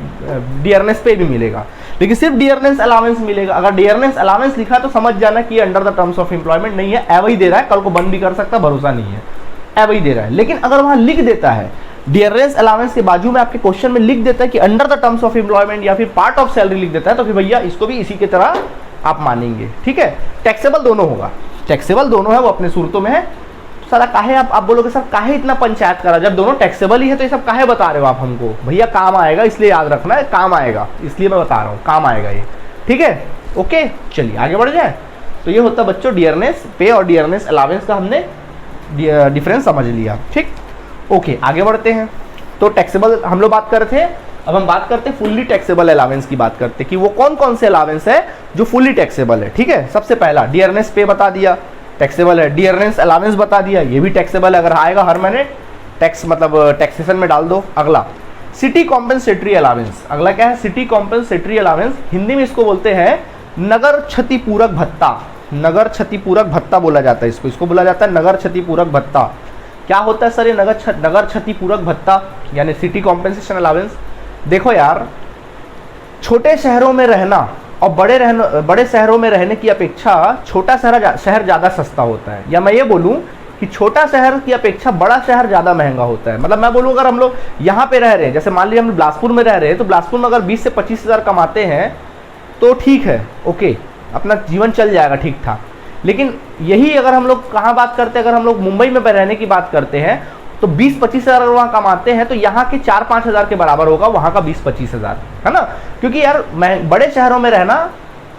[SPEAKER 1] डियरनेस पे भी मिलेगा, लेकिन सिर्फ डियरनेस अलावेंस मिलेगा। अगर डियरनेस अलावेंस लिखा तो समझ जाना कि under the terms of employment नहीं है, एवं ही दे रहा है, कल को बंद भी कर सकता, भरोसा नहीं है, एवं ही दे रहा है। लेकिन अगर वहां लिख देता है डियरनेस अलावेंस के बाजू में आपके क्वेश्चन में लिख देता है कि under the terms of employment या फिर पार्ट ऑफ सैलरी लिख देता है, तो फिर भैया इसको भी इसी की तरह आप मानेंगे, ठीक है। टैक्सेबल दोनों होगा, टैक्सेबल दोनों है, वो अपने सूरतों में है। सारा काहे आप बोलोगे सर काहे इतना पंचायत करा, जब दोनों टैक्सेबल ही है तो ये सब काहे बता रहे हो आप हमको, भैया काम आएगा इसलिए याद रखना है, काम आएगा इसलिए मैं बता रहा हूँ, काम आएगा ये, ठीक है, ओके। चलिए आगे बढ़ जाए। तो ये होता है बच्चों डियरनेस पे और डियरनेस अलावेंस का हमने डिफरेंस समझ लिया, ठीक, ओके। आगे बढ़ते हैं। तो टैक्सेबल हम लोग बात कर रहे थे, अब हम बात करते हैं फुल्ली टैक्सेबल अलावेंस की बात करते हैं कि वो कौन कौन से अलावेंस है जो फुल्ली टैक्सेबल है, ठीक है। सबसे पहला डियरनेस पे बता दिया, टैक्सेबल है, डियरनेस अलावेंस बता दिया, ये भी टैक्सेबल है, अगर आएगा हर महीने टैक्स मतलब टैक्सेशन में डाल दो। अगला सिटी कॉम्पेंसेटरी अलावेंस, अगला क्या है, सिटी कॉम्पेंसेटरी अलावेंस, हिंदी में इसको बोलते हैं नगर क्षतिपूरक भत्ता, नगर क्षतिपूरक भत्ता बोला जाता है इसको बोला जाता है नगर क्षतिपूरक भत्ता। क्या होता है सर ये नगर क्षतिपूरक भत्ता यानी सिटी कॉम्पेंसेशन अलावेंस? देखो यार, छोटे शहरों में रहना और बड़े शहरों में रहने की अपेक्षा छोटा शहर ज़्यादा सस्ता होता है, या मैं ये बोलूँ कि छोटा शहर की अपेक्षा बड़ा शहर ज़्यादा महंगा होता है। मतलब मैं बोलूँ अगर हम लोग यहाँ पे रह रहे हैं, जैसे मान लीजिए हम बिलासपुर में रह रहे हैं, तो बिलासपुर में अगर 20 से 25 हज़ार कमाते हैं तो ठीक है, ओके, अपना जीवन चल जाएगा ठीक ठाक। लेकिन यही अगर हम लोग कहाँ बात करते हैं, अगर हम लोग मुंबई में रहने की बात करते हैं तो 20-25 हज़ार अगर वहाँ कमाते हैं तो यहाँ के 4-5 हज़ार के बराबर होगा वहाँ का 20-25 हज़ार, है ना। क्योंकि यार बड़े शहरों में रहना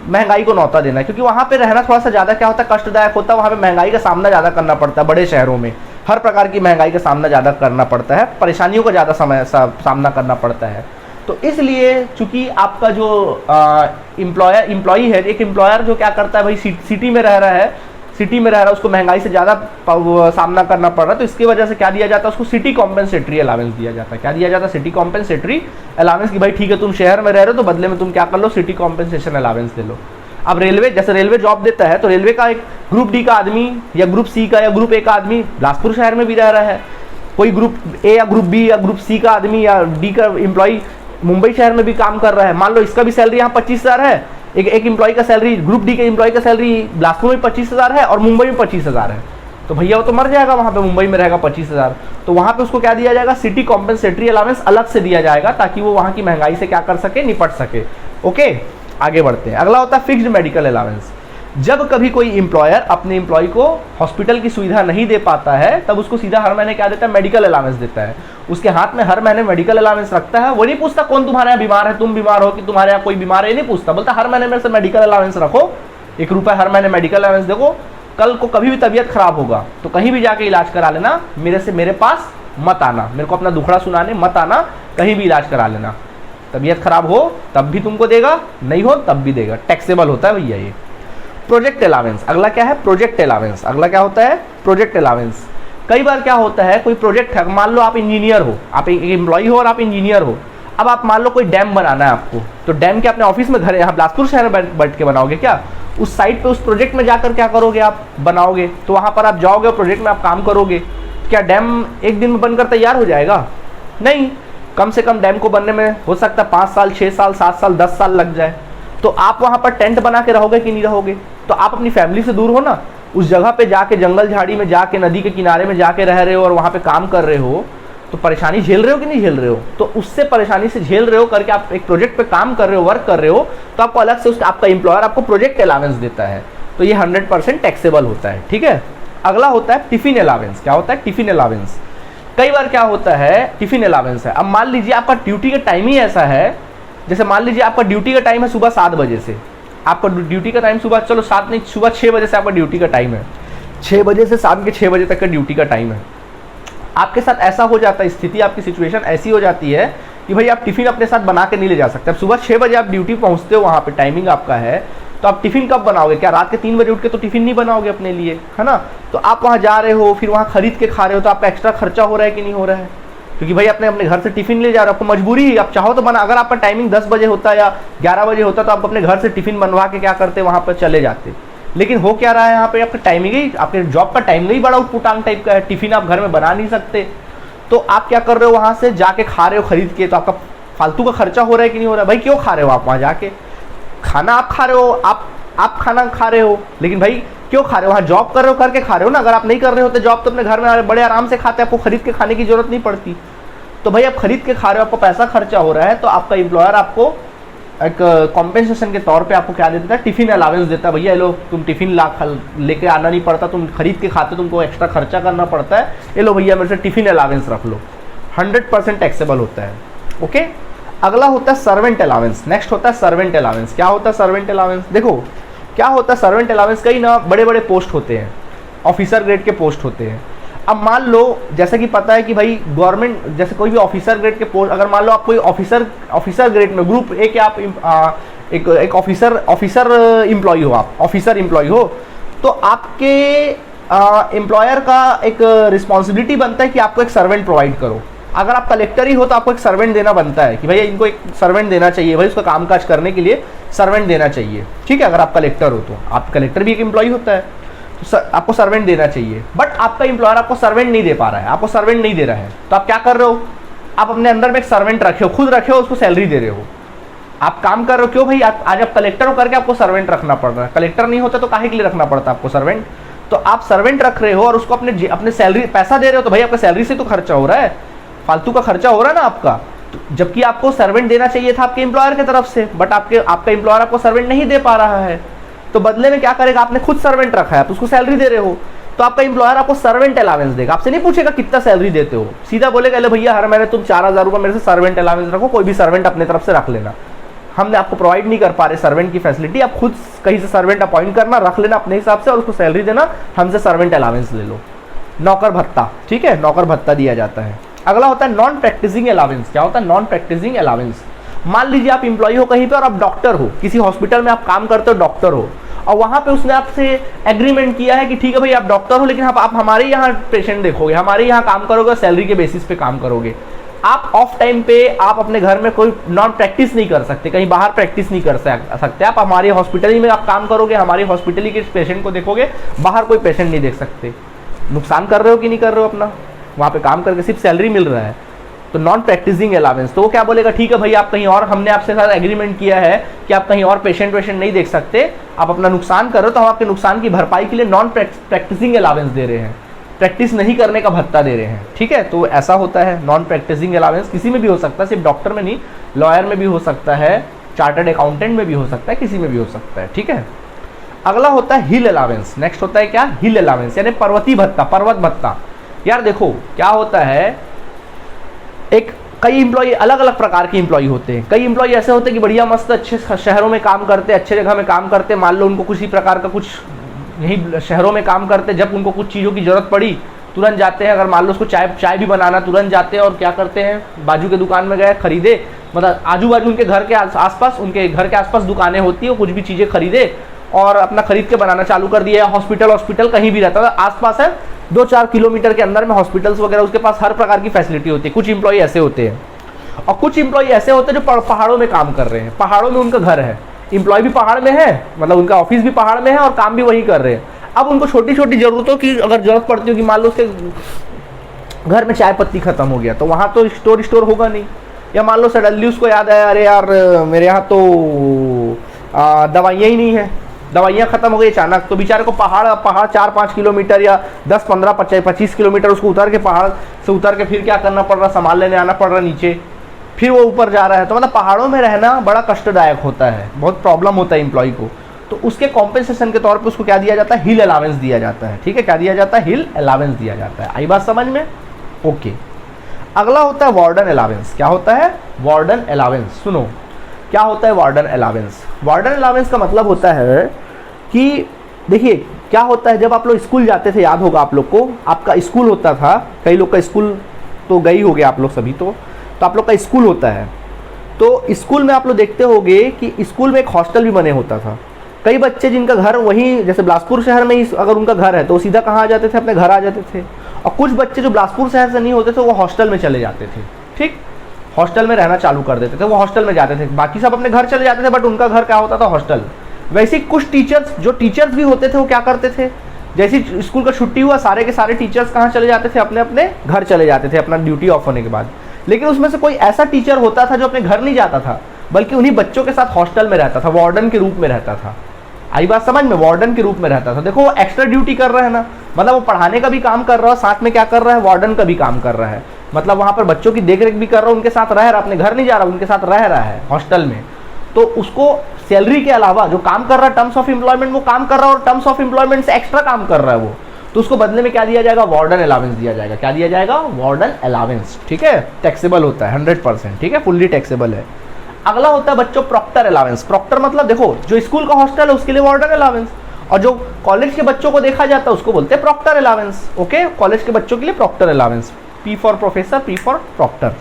[SPEAKER 1] महंगाई को नौता देना, क्योंकि वहाँ पे रहना थोड़ा सा ज़्यादा क्या होता है, कष्टदायक होता है, वहाँ पे महंगाई का सामना ज़्यादा करना पड़ता है। बड़े शहरों में हर प्रकार की महंगाई का सामना ज़्यादा करना पड़ता है, परेशानियों का ज़्यादा सामना करना पड़ता है। तो इसलिए चूंकि आपका जो एम्प्लॉई है, एक एम्प्लॉयर जो क्या करता है भाई सिटी में रह रहा है, उसको महंगाई से ज़्यादा सामना करना पड़ रहा है, तो इसकी वजह से क्या दिया जाता है, उसको सिटी कॉम्पेंसेटरी अलावेंस दिया जाता है। क्या दिया जाता है, सिटी कॉम्पेंसेटरी अलावेंस, कि भाई ठीक है तुम शहर में रह रहे हो तो बदले में तुम क्या कर लो, सिटी कॉम्पेंसेशन अलावेंस दे लो। अब रेलवे, जैसे रेलवे जॉब देता है, तो रेलवे का एक ग्रुप डी का आदमी या ग्रुप सी का या ग्रुप ए का आदमी बिलासपुर शहर में भी रह रहा है, कोई ग्रुप ए या ग्रुप बी या ग्रुप सी का आदमी या डी का एम्प्लॉय मुंबई शहर में भी काम कर रहा है। मान लो इसका भी सैलरी यहाँ 25 हज़ार है, एक एम्प्लॉय का सैलरी, ग्रुप डी के एम्प्लॉय का सैलरी बिलासपुर में 25 हज़ार है और मुंबई में 25 हज़ार है, तो भैया वो तो मर जाएगा, वहाँ पे मुंबई में रहेगा 25,000, तो वहाँ पे उसको क्या दिया जाएगा, सिटी कॉम्पेंसेटरी अलाउंस अलग से दिया जाएगा ताकि वो वहाँ की महंगाई से क्या कर सके, निपट सके। ओके, आगे बढ़ते हैं। अगला होता है फिक्स्ड मेडिकल अलाउंस। जब कभी कोई एम्प्लॉयर अपने एम्प्लॉय को हॉस्पिटल की सुविधा नहीं दे पाता है तब उसको सीधा हर महीने क्या देता है, मेडिकल अलाउंस देता है। उसके हाथ में हर महीने मेडिकल अलाउंस रखता है। वो नहीं पूछता कौन तुम्हारे यहाँ बीमार है, तुम बीमार हो कि तुम्हारे यहाँ कोई बीमार है, नहीं पूछता, बोलता हर महीने मेरे से मेडिकल अलाउंस रखो, 1 रुपये हर महीने मेडिकल अलाउंस देखो, कल को कभी भी तबीयत खराब होगा तो कहीं भी जाके इलाज करा लेना, मेरे पास मत आना, मेरे को अपना दुखड़ा सुनाने मत आना, कहीं भी इलाज करा लेना। तबीयत खराब हो तब भी तुमको देगा, नहीं हो तब भी देगा, टैक्सेबल होता है भैया ये। प्रोजेक्ट अलाउंस, अगला क्या है, प्रोजेक्ट अलाउंस। अगला क्या होता है, प्रोजेक्ट अलाउंस। कई बार क्या होता है, कोई प्रोजेक्ट है, मान लो आप इंजीनियर हो, आप एक एम्प्लॉय हो और आप इंजीनियर हो, अब आप मान लो कोई डैम बनाना है आपको, तो डैम के अपने ऑफिस में, घर यहाँ बिलासपुर शहर में बैठ के बनाओगे क्या, उस साइट पे उस प्रोजेक्ट में जाकर क्या करोगे, आप बनाओगे, तो वहाँ पर आप जाओगे, प्रोजेक्ट में आप काम करोगे, क्या डैम एक दिन में बनकर तैयार हो जाएगा, नहीं, कम से कम डैम को बनने में हो सकता है 5 साल, 6 साल, 7 साल, 10 साल लग जाए। तो आप वहाँ पर टेंट बना के रहोगे कि नहीं रहोगे, तो आप अपनी फैमिली से दूर हो ना, उस जगह पे जाके जंगल झाड़ी में जाके नदी के किनारे में जाके रह रहे हो और वहाँ पे काम कर रहे हो, तो परेशानी झेल रहे हो कि नहीं झेल रहे हो, तो उससे परेशानी से झेल रहे हो करके आप एक प्रोजेक्ट पे काम कर रहे हो, वर्क कर रहे हो, तो आपको अलग से आपका एम्प्लॉयर आपको प्रोजेक्ट अलाउंस देता है, तो ये 100% टैक्सेबल होता है। ठीक है, अगला होता है टिफिन अलाउंस। क्या होता है, टिफिन अलाउंस। कई बार क्या होता है, टिफिन अलाउंस है, अब मान लीजिए आपका ड्यूटी का टाइम ही ऐसा है, जैसे मान लीजिए आपका ड्यूटी का टाइम है सुबह 7 बजे से, आपका ड्यूटी का टाइम सुबह, चलो 7 नहीं, सुबह 6 बजे से आपका ड्यूटी का टाइम है, 6 बजे से शाम के 6 बजे तक का ड्यूटी का टाइम है। आपके साथ ऐसा हो जाता है, स्थिति आपकी सिचुएशन ऐसी हो जाती है कि भाई आप टिफिन अपने साथ बना के नहीं ले जा सकते। अब सुबह 6 बजे आप ड्यूटी पहुंचते हो, वहाँ पे टाइमिंग आपका है, तो आप टिफिन कब बनाओगे, क्या रात के 3 बजे उठ के तो टिफिन नहीं बनाओगे अपने लिए, है ना, तो आप वहाँ जा रहे हो, फिर वहाँ खरीद के खा रहे हो, तो आपका एक्स्ट्रा खर्चा हो रहा है कि नहीं हो रहा है, क्योंकि भाई अपने घर से टिफिन ले जा रहे हो, आपको मजबूरी है, आप चाहो तो बना, अगर आपका टाइमिंग 10 बजे होता या 11 बजे होता तो आप अपने घर से टिफिन बनवा के क्या करते, वहाँ पर चले जाते। लेकिन हो क्या रहा है यहाँ पे, आपका टाइमिंग ही, आपके जॉब का टाइम ही बड़ा उटपुटांग टाइप का है, टिफिन आप घर में बना नहीं सकते, तो आप क्या कर रहे हो, वहाँ से जाके खा रहे हो खरीद के, तो आपका फालतू का खर्चा हो रहा है कि नहीं हो रहा है, भाई क्यों खा रहे हो आप वहाँ जाके, खाना आप खा रहे हो, आप खाना खा रहे हो, लेकिन भाई क्यों खा रहे हो, वहाँ जॉब कर रहे हो करके खा रहे हो ना, अगर आप नहीं कर रहे हो तो जॉब तो अपने घर में बड़े आराम से खाते हैं, आपको खरीद के खाने की जरूरत नहीं पड़ती, तो भाई आप खरीद के खा रहे हो, आपको पैसा खर्चा हो रहा है, तो आपका एम्प्लॉयर आपको एक कॉम्पेंसेशन के तौर पे आपको क्या देता है, टिफिन अलाउंस देता है, भैया लो तुम टिफिन लेके आना नहीं पड़ता, तुम खरीद के खाते, तुमको एक्स्ट्रा खर्चा करना पड़ता है, ये लो भैया मेरे से टिफिन अलाउंस रख लो, 100% टैक्सेबल होता है। ओके, अगला होता है सर्वेंट अलाउंस। नेक्स्ट होता है सर्वेंट अलाउंस। क्या होता है सर्वेंट अलाउंस, देखो क्या होता है सर्वेंट अलाउंस, कई ना बड़े बड़े पोस्ट होते हैं, ऑफिसर ग्रेड के पोस्ट होते हैं। अब मान लो जैसे कि पता है कि भाई गवर्नमेंट, जैसे कोई भी ऑफिसर ग्रेड के पोस्ट, अगर मान लो आप कोई ऑफिसर ग्रेड में ग्रुप ए के आप एक ऑफिसर एम्प्लॉय हो, आप ऑफिसर एम्प्लॉय हो, तो आपके एम्प्लॉयर का एक रिस्पॉन्सिबिलिटी बनता है कि आपको एक सर्वेंट प्रोवाइड करो। अगर आप कलेक्टर ही हो तो आपको एक सर्वेंट देना बनता है कि भैया इनको एक सर्वेंट देना चाहिए, भाई उसका कामकाज करने के लिए सर्वेंट देना चाहिए। ठीक है, अगर आप कलेक्टर हो तो आप कलेक्टर भी एक एम्प्लॉय होता है, तो आपको सर्वेंट देना चाहिए, बट आपका एम्प्लॉयर आपको सर्वेंट नहीं दे पा रहा है, आपको सर्वेंट नहीं दे रहा है, तो आप क्या कर रहे हो, आप अपने अंदर में एक सर्वेंट रखे हो, खुद रखे हो, उसको सैलरी दे रहे हो, आप काम कर रहे हो, क्यों भाई आज आप कलेक्टर हो करके आपको सर्वेंट रखना पड़ रहा है, कलेक्टर नहीं होता तो काहे के लिए रखना पड़ता आपको सर्वेंट, तो आप सर्वेंट रख रहे हो और उसको अपने सैलरी पैसा दे रहे हो, तो भाई आपका सैलरी से तो खर्चा हो रहा है, फालतू का खर्चा हो रहा है ना आपका, तो जबकि आपको सर्वेंट देना चाहिए था आपके एम्प्लॉयर की तरफ से, बट आपका एम्प्लॉयर आपको सर्वेंट नहीं दे पा रहा है, तो बदले में क्या करेगा, आपने खुद सर्वेंट रखा है, आप उसको सैलरी दे रहे हो, तो आपका एम्प्लॉयर आपको सर्वेंट अलाउंस देगा, आपसे नहीं पूछेगा कितना सैलरी देते हो, सीधा बोलेगा ले भैया हर महीने तुम 4,000 रुपये मेरे से सर्वेंट अलाउंस रखो, कोई भी सर्वेंट अपने तरफ से रख लेना, हमने आपको प्रोवाइड नहीं कर पा रहे सर्वेंट की फैसिलिटी, आप खुद कहीं से सर्वेंट अपॉइंट करना, रख लेना अपने हिसाब से और उसको सैलरी देना, हमसे सर्वेंट अलाउंस ले लो, नौकर भत्ता। ठीक है, नौकर भत्ता दिया जाता है। अगला होता है नॉन प्रैक्टिसिंग अलाउंस। क्या होता है नॉन प्रैक्टिसिंग अलाउंस, मान लीजिए आप एम्प्लॉय हो कहीं पे और आप डॉक्टर हो, किसी हॉस्पिटल में आप काम करते हो, डॉक्टर हो, और वहाँ पे उसने आपसे एग्रीमेंट किया है कि ठीक है भाई आप डॉक्टर हो, लेकिन आप हमारे यहाँ पेशेंट देखोगे, हमारे यहाँ काम करोगे, सैलरी के बेसिस पे काम करोगे, आप ऑफ टाइम पे आप अपने घर में कोई नॉन प्रैक्टिस नहीं कर सकते, कहीं बाहर प्रैक्टिस नहीं कर सकते, आप हमारे हॉस्पिटल ही में आप काम करोगे, हमारी हॉस्पिटल ही के पेशेंट को देखोगे, बाहर कोई पेशेंट नहीं देख सकते, नुकसान कर रहे हो कि नहीं कर रहे हो अपना, वहाँ पे काम करके सिर्फ सैलरी मिल रहा है, तो नॉन प्रैक्टिसिंग अलाउंस, तो वो क्या बोलेगा, ठीक है भाई आप कहीं और, हमने आपसे साथ एग्रीमेंट किया है कि आप कहीं और पेशेंट नहीं देख सकते, आप अपना नुकसान कर रहे हो, तो हम आपके नुकसान की भरपाई के लिए नॉन प्रैक्टिसिंग अलाउंस दे रहे हैं। प्रैक्टिस नहीं करने का भत्ता दे रहे हैं, ठीक है। तो ऐसा होता है नॉन प्रैक्टिसिंग अलाउंस, किसी में भी हो सकता है, सिर्फ डॉक्टर में नहीं, लॉयर में भी हो सकता है, चार्टर्ड अकाउंटेंट में भी हो सकता है, किसी में भी हो सकता है, ठीक है। अगला होता है हिल अलाउंस। नेक्स्ट होता है क्या, हिल अलाउंस, यानी पर्वतीय भत्ता, पर्वत भत्ता। यार देखो क्या होता है, एक कई इंप्लॉई अलग अलग प्रकार के इंप्लॉई होते हैं। कई इंप्लॉई ऐसे होते हैं कि बढ़िया मस्त अच्छे शहरों में काम करते, अच्छे जगह में काम करते, मान लो उनको किसी प्रकार का कुछ यहीं शहरों में काम करते, जब उनको कुछ चीज़ों की ज़रूरत पड़ी तुरंत जाते हैं। अगर मान लो उसको चाय भी बनाना, तुरंत जाते हैं और क्या करते हैं, बाजू के दुकान में गए, खरीदे, मतलब आजू बाजू उनके घर के आसपास, उनके घर के आसपास दुकानें होती है, कुछ भी चीज़ें खरीदे और अपना खरीद के बनाना चालू कर दिया। हॉस्पिटल कहीं भी रहता था, आसपास है 2-4 किलोमीटर के अंदर में हॉस्पिटल्स वगैरह, उसके पास हर प्रकार की फैसिलिटी होती है। कुछ इंप्लॉई ऐसे होते हैं और कुछ इंप्लॉई ऐसे होते हैं जो पहाड़ों में काम कर रहे हैं, पहाड़ों में उनका घर है, इंप्लॉय भी पहाड़ में है, मतलब उनका ऑफिस भी पहाड़ में है और काम भी वही कर रहे हैं। अब उनको छोटी छोटी ज़रूरतों की अगर ज़रूरत पड़ती हो कि मान लो उसके घर में चाय पत्ती खत्म हो गया, तो वहाँ तो स्टोर होगा नहीं, या मान लो सडनली उसको याद आया, अरे यार मेरे यहाँ तो दवाइयाँ ही नहीं है, दवाइयाँ खत्म हो गई अचानक, तो बेचारे को पहाड़ 4-5 किलोमीटर या 10-15-25 किलोमीटर उसको उतर के, पहाड़ से उतर के फिर क्या करना पड़ रहा, सामान लेने आना पड़ रहा नीचे, फिर वो ऊपर जा रहा है। तो मतलब पहाड़ों में रहना बड़ा कष्टदायक होता है, बहुत प्रॉब्लम होता है एम्प्लॉय को। तो उसके कॉम्पेंसेशन के तौर पे उसको क्या दिया जाता है, हिल अलाउंस दिया जाता है, ठीक है। क्या दिया जाता है, हिल अलाउंस दिया जाता है। आई बात समझ में, ओके। अगला होता है वार्डन अलाउंस। क्या होता है, वार्डन अलाउंस। सुनो क्या होता है वार्डन अलाउंस। वार्डन अलाउंस का मतलब होता है कि देखिए क्या होता है, जब आप लोग स्कूल जाते थे, याद होगा आप लोग को, आपका स्कूल होता था, कई लोग का स्कूल तो गई हो गया आप लोग सभी, तो आप लोग का स्कूल होता है। तो स्कूल में आप लोग देखते होंगे कि स्कूल में एक हॉस्टल भी बने होता था। कई बच्चे जिनका घर वहीं, जैसे बिलासपुर शहर में ही अगर उनका घर है तो वो सीधा कहाँ आ जाते थे, अपने घर आ जाते थे। और कुछ बच्चे जो बिलासपुर शहर से नहीं होते थे वो हॉस्टल में चले जाते थे, ठीक, हॉस्टल में रहना चालू कर देते थे, वो हॉस्टल में जाते थे। बाकी सब अपने घर चले जाते थे, बट उनका घर क्या होता था, हॉस्टल। वैसे ही कुछ टीचर्स, जो टीचर्स भी होते थे, वो क्या करते थे, जैसे स्कूल का छुट्टी हुआ, सारे के सारे टीचर्स कहाँ चले जाते थे, अपने अपने घर चले जाते थे, अपना ड्यूटी ऑफ होने के बाद। लेकिन उसमें से कोई ऐसा टीचर होता था जो अपने घर नहीं जाता था, बल्कि उन्हीं बच्चों के साथ हॉस्टल में रहता था, वार्डन के रूप में रहता था। आई बात समझ में, वार्डन के रूप में रहता था। देखो वो एक्स्ट्रा ड्यूटी कर रहा है ना, मतलब वो पढ़ाने का भी काम कर रहा है, साथ में क्या कर रहा है, वार्डन का भी काम कर रहा है। मतलब वहाँ पर बच्चों की देखरेख भी कर रहा है, उनके साथ रह रहा है, अपने घर नहीं जा रहा, उनके साथ रह रहा है हॉस्टल में। तो उसको सैलरी के अलावा जो काम कर रहा है, टर्म्स ऑफ एम्प्लॉयमेंट वो काम कर रहा है, और टर्म्स ऑफ एम्प्लॉयमेंट से एक्स्ट्रा काम कर रहा है वो, तो उसको बदले में क्या दिया जाएगा, वार्डन अलाउंस दिया जाएगा। क्या दिया जाएगा, वार्डन अलाउंस, ठीक है। टैक्सेबल होता है 100%, ठीक है, फुल्ली टैक्सेबल है। अगला होता है बच्चों प्रॉक्टर अलाउंस। प्रॉक्टर मतलब देखो जो स्कूल का हॉस्टल है उसके लिए वार्डन अलाउंस, और जो कॉलेज के बच्चों को देखा जाता है उसको बोलते हैं प्रॉक्टर अलाउंस, ओके। कॉलेज के बच्चों के लिए proctor allowance, P for professor, P for proctor.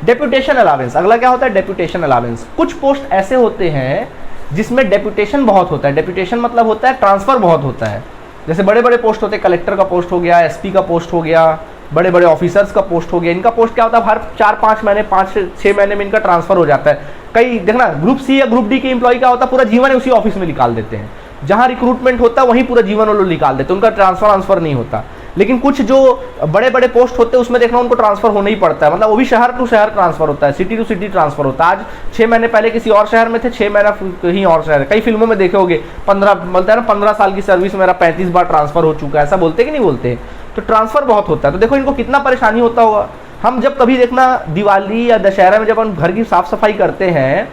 [SPEAKER 1] Deputation allowance, अगला क्या होता है, डेप्यूटेशन अलाउंस। कुछ पोस्ट ऐसे होते हैं जिसमें डेप्यूटेशन बहुत होता है। डेप्यूटेशन मतलब होता है ट्रांसफर बहुत होता है। जैसे बड़े बड़े पोस्ट होते हैं, कलेक्टर का पोस्ट हो गया, एसपी का पोस्ट हो गया, बड़े बड़े ऑफिसर्स का पोस्ट हो गया। इनका पोस्ट क्या होता है, हर 4-5 महीने, 5-6 महीने में इनका ट्रांसफर हो जाता है। कई देखना ग्रुप सी या ग्रुप डी के एम्प्लॉय क्या होता है, पूरा जीवन उसी ऑफिस में निकाल देते हैं, जहाँ रिक्रूटमेंट होता है वहीं पूरा जीवन वो लोग निकाल देते हैं, उनका ट्रांसफर नहीं होता। लेकिन कुछ जो बड़े बड़े पोस्ट होते हैं उसमें देखना उनको ट्रांसफर होना ही पड़ता है, मतलब वो भी शहर टू शहर ट्रांसफर होता है, सिटी टू सिटी ट्रांसफर होता है। आज 6 महीने पहले किसी और शहर में थे, 6 महीना कहीं और शहर। कई फिल्मों में देखे होगे 15 साल की सर्विस मेरा 35 बार ट्रांसफर हो चुका है, ऐसा बोलते कि नहीं बोलते। तो ट्रांसफर बहुत होता है। तो देखो इनको कितना परेशानी होता होगा। हम जब कभी देखना दिवाली या दशहरा में जब हम घर की साफ सफाई करते हैं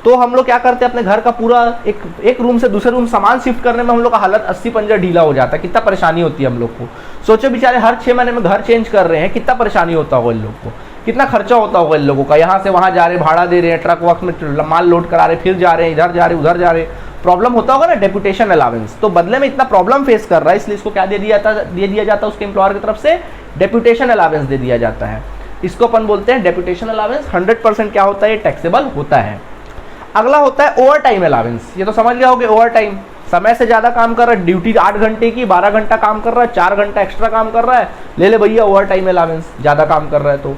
[SPEAKER 1] तो हम लोग क्या करते हैं, अपने घर का पूरा एक रूम से दूसरे रूम सामान शिफ्ट करने में हम लोग का हालत 80-50 ढीला हो जाता है। कितना परेशानी होती है हम लोग को। सोचो बेचारे हर 6 महीने में घर चेंज कर रहे हैं, कितना परेशानी होता होगा इन लोग को, कितना खर्चा होता होगा इन लोगों का। यहाँ से वहाँ जा रहे, भाड़ा दे रहे हैं, ट्रक वक्त में माल लोड करा रहे, फिर जा रहे हैं, इधर जा रहे उधर जा रहे, प्रॉब्लम होता होगा ना। डेप्यूटेशन अलाउंस, तो बदले में इतना प्रॉब्लम फेस कर रहा है, इसलिए इसको क्या दे दिया जाता है उसके एम्प्लॉयर की तरफ से, डेप्यूटेशन अलाउंस दे दिया जाता है। इसको अपन बोलते हैं डेप्यूटेशन अलाउंस। 100% क्या होता है, ये टैक्सेबल होता है। अगला होता है ओवर टाइम अलाउंस। ये तो समझ गए होगे, ओवर टाइम समय से ज़्यादा काम कर रहा है, ड्यूटी 8 घंटे की 12 घंटा काम कर रहा है, 4 घंटा एक्स्ट्रा काम कर रहा है, ले ले भैया ओवर टाइम अलाउंस, ज़्यादा काम कर रहा है तो।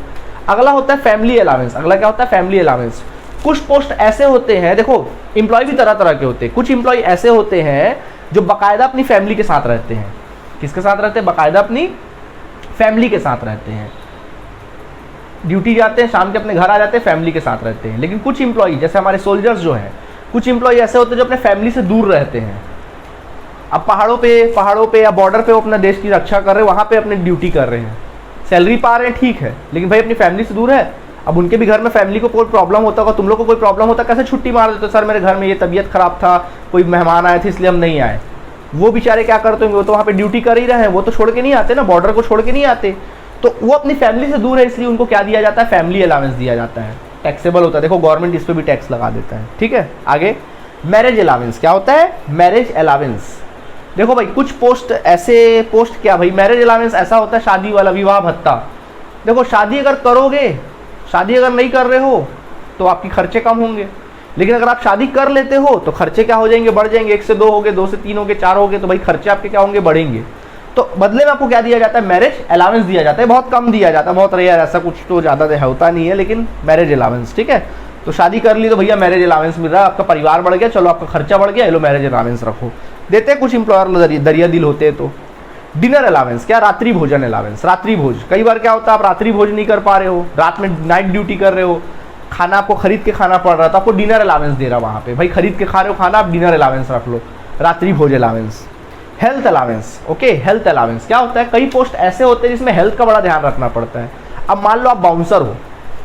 [SPEAKER 1] अगला होता है फैमिली अलाउंस। अगला क्या होता है, फैमिली अलाउंस। कुछ पोस्ट ऐसे होते हैं, देखो इंप्लॉय भी तरह तरह के होते हैं। कुछ इंप्लॉय ऐसे होते हैं जो बाकायदा अपनी फैमिली के साथ रहते हैं। किसके साथ रहते हैं, बाकायदा अपनी फैमिली के साथ रहते हैं। ड्यूटी जाते हैं, शाम के अपने घर आ जाते हैं, फैमिली के साथ रहते हैं। लेकिन कुछ इंप्लॉई जैसे हमारे सोल्जर्स जो हैं, कुछ इंप्लॉई ऐसे होते हैं जो अपने फैमिली से दूर रहते हैं। अब पहाड़ों पे या बॉर्डर पे वो अपना देश की रक्षा कर रहे हैं, वहाँ पे अपनी ड्यूटी कर रहे हैं, सैलरी पा रहे हैं, ठीक है, लेकिन भाई अपनी फैमिली से दूर है। अब उनके भी घर में फैमिली को कोई प्रॉब्लम होता होगा, तुम लोग को कोई प्रॉब्लम होता, कैसे छुट्टी मार देते हो, सर मेरे घर में ये तबीयत खराब था, कोई मेहमान आए थे इसलिए हम नहीं आए। वो बेचारे क्या करते होंगे, वो तो वहाँ पे ड्यूटी कर ही रहे हैं, वो तो छोड़ के नहीं आते ना, बॉर्डर को छोड़ के नहीं आते, तो वो अपनी फैमिली से दूर है, इसलिए उनको क्या दिया जाता है, फैमिली अलाउंस दिया जाता है, टैक्सेबल होता है। देखो गवर्नमेंट इस पर भी टैक्स लगा देता है, ठीक है। आगे मैरिज अलाउंस, क्या होता है, मैरिज अलाउंस। देखो भाई कुछ पोस्ट क्या भाई, मैरिज अलाउंस ऐसा होता है शादी वाला, विवाह भत्ता। देखो शादी अगर नहीं कर रहे हो तो आपके खर्चे कम होंगे, लेकिन अगर आप शादी कर लेते हो तो खर्चे क्या हो जाएंगे, बढ़ जाएंगे, 1 से 2 हो गए, 2 से 3 हो गए, 4 हो गए, तो भाई खर्चे आपके क्या होंगे, बढ़ेंगे। तो बदले में आपको क्या दिया जाता है, मैरिज अलाउंस दिया जाता है, बहुत कम दिया जाता है, बहुत रेयर, ऐसा कुछ तो ज़्यादा होता नहीं है, लेकिन मैरिज अलाउंस, ठीक है। तो शादी कर ली तो भैया मैरिज अलाउंस मिल रहा है, आपका परिवार बढ़ गया, चलो आपका खर्चा बढ़ गया, लो मैरिज अलाउंस रखो, देते हैं कुछ इंप्लॉयर दरिया दिल होते हैं। तो डिनर अलाउंस, क्या, रात्रि भोजन अलाउंस, रात्रि भोज। कई बार क्या होता है आप रात्रि भोज नहीं कर पा रहे हो, रात में नाइट ड्यूटी कर रहे हो, खाना आपको खरीद के खाना पड़ रहा था, आपको डिनर अलाउंस दे रहा वहाँ पे, भाई खरीद के खा रहे हो खाना, आप डिनर अलाउंस रख लो, रात्रि भोज allowance. Health allowance, okay, health allowance क्या होता है, कई पोस्ट ऐसे होते हैं जिसमें हेल्थ का बड़ा ध्यान रखना पड़ता है। अब मान लो आप बाउंसर हो,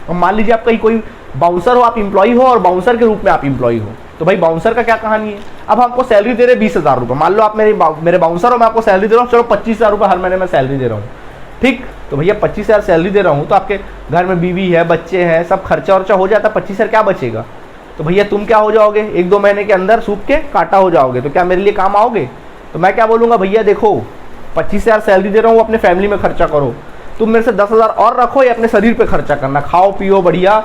[SPEAKER 1] अब मान लीजिए आप कहीं कोई बाउंसर हो, आप इंप्लॉई हो और बाउंसर के रूप में आप इंप्लॉई हो, तो भाई बाउंसर का क्या कहानी है। अब हमको सैलरी दे रहे 20,000 रुपये, मान लो आप मेरे बाउंसर हो, मैं आपको सैलरी दे रहा हूँ, चलो 25,000 रुपये हर महीने में सैलरी दे रहा हूँ, ठीक। तो भैया 25,000 सैलरी दे रहा हूँ, तो आपके घर में बीवी है, बच्चे हैं, सब खर्चा वर्चा हो जाता है, 25,000 क्या बचेगा। तो भैया तुम क्या हो जाओगे, 1-2 महीने के अंदर सूख के कांटा हो जाओगे, तो क्या मेरे लिए काम आओगे। तो मैं क्या बोलूँगा, भैया देखो 25,000 सैलरी दे रहा हूँ, अपने फैमिली में खर्चा करो, तुम मेरे से 10,000 और रखो, या अपने शरीर पे खर्चा करना, खाओ पियो बढ़िया,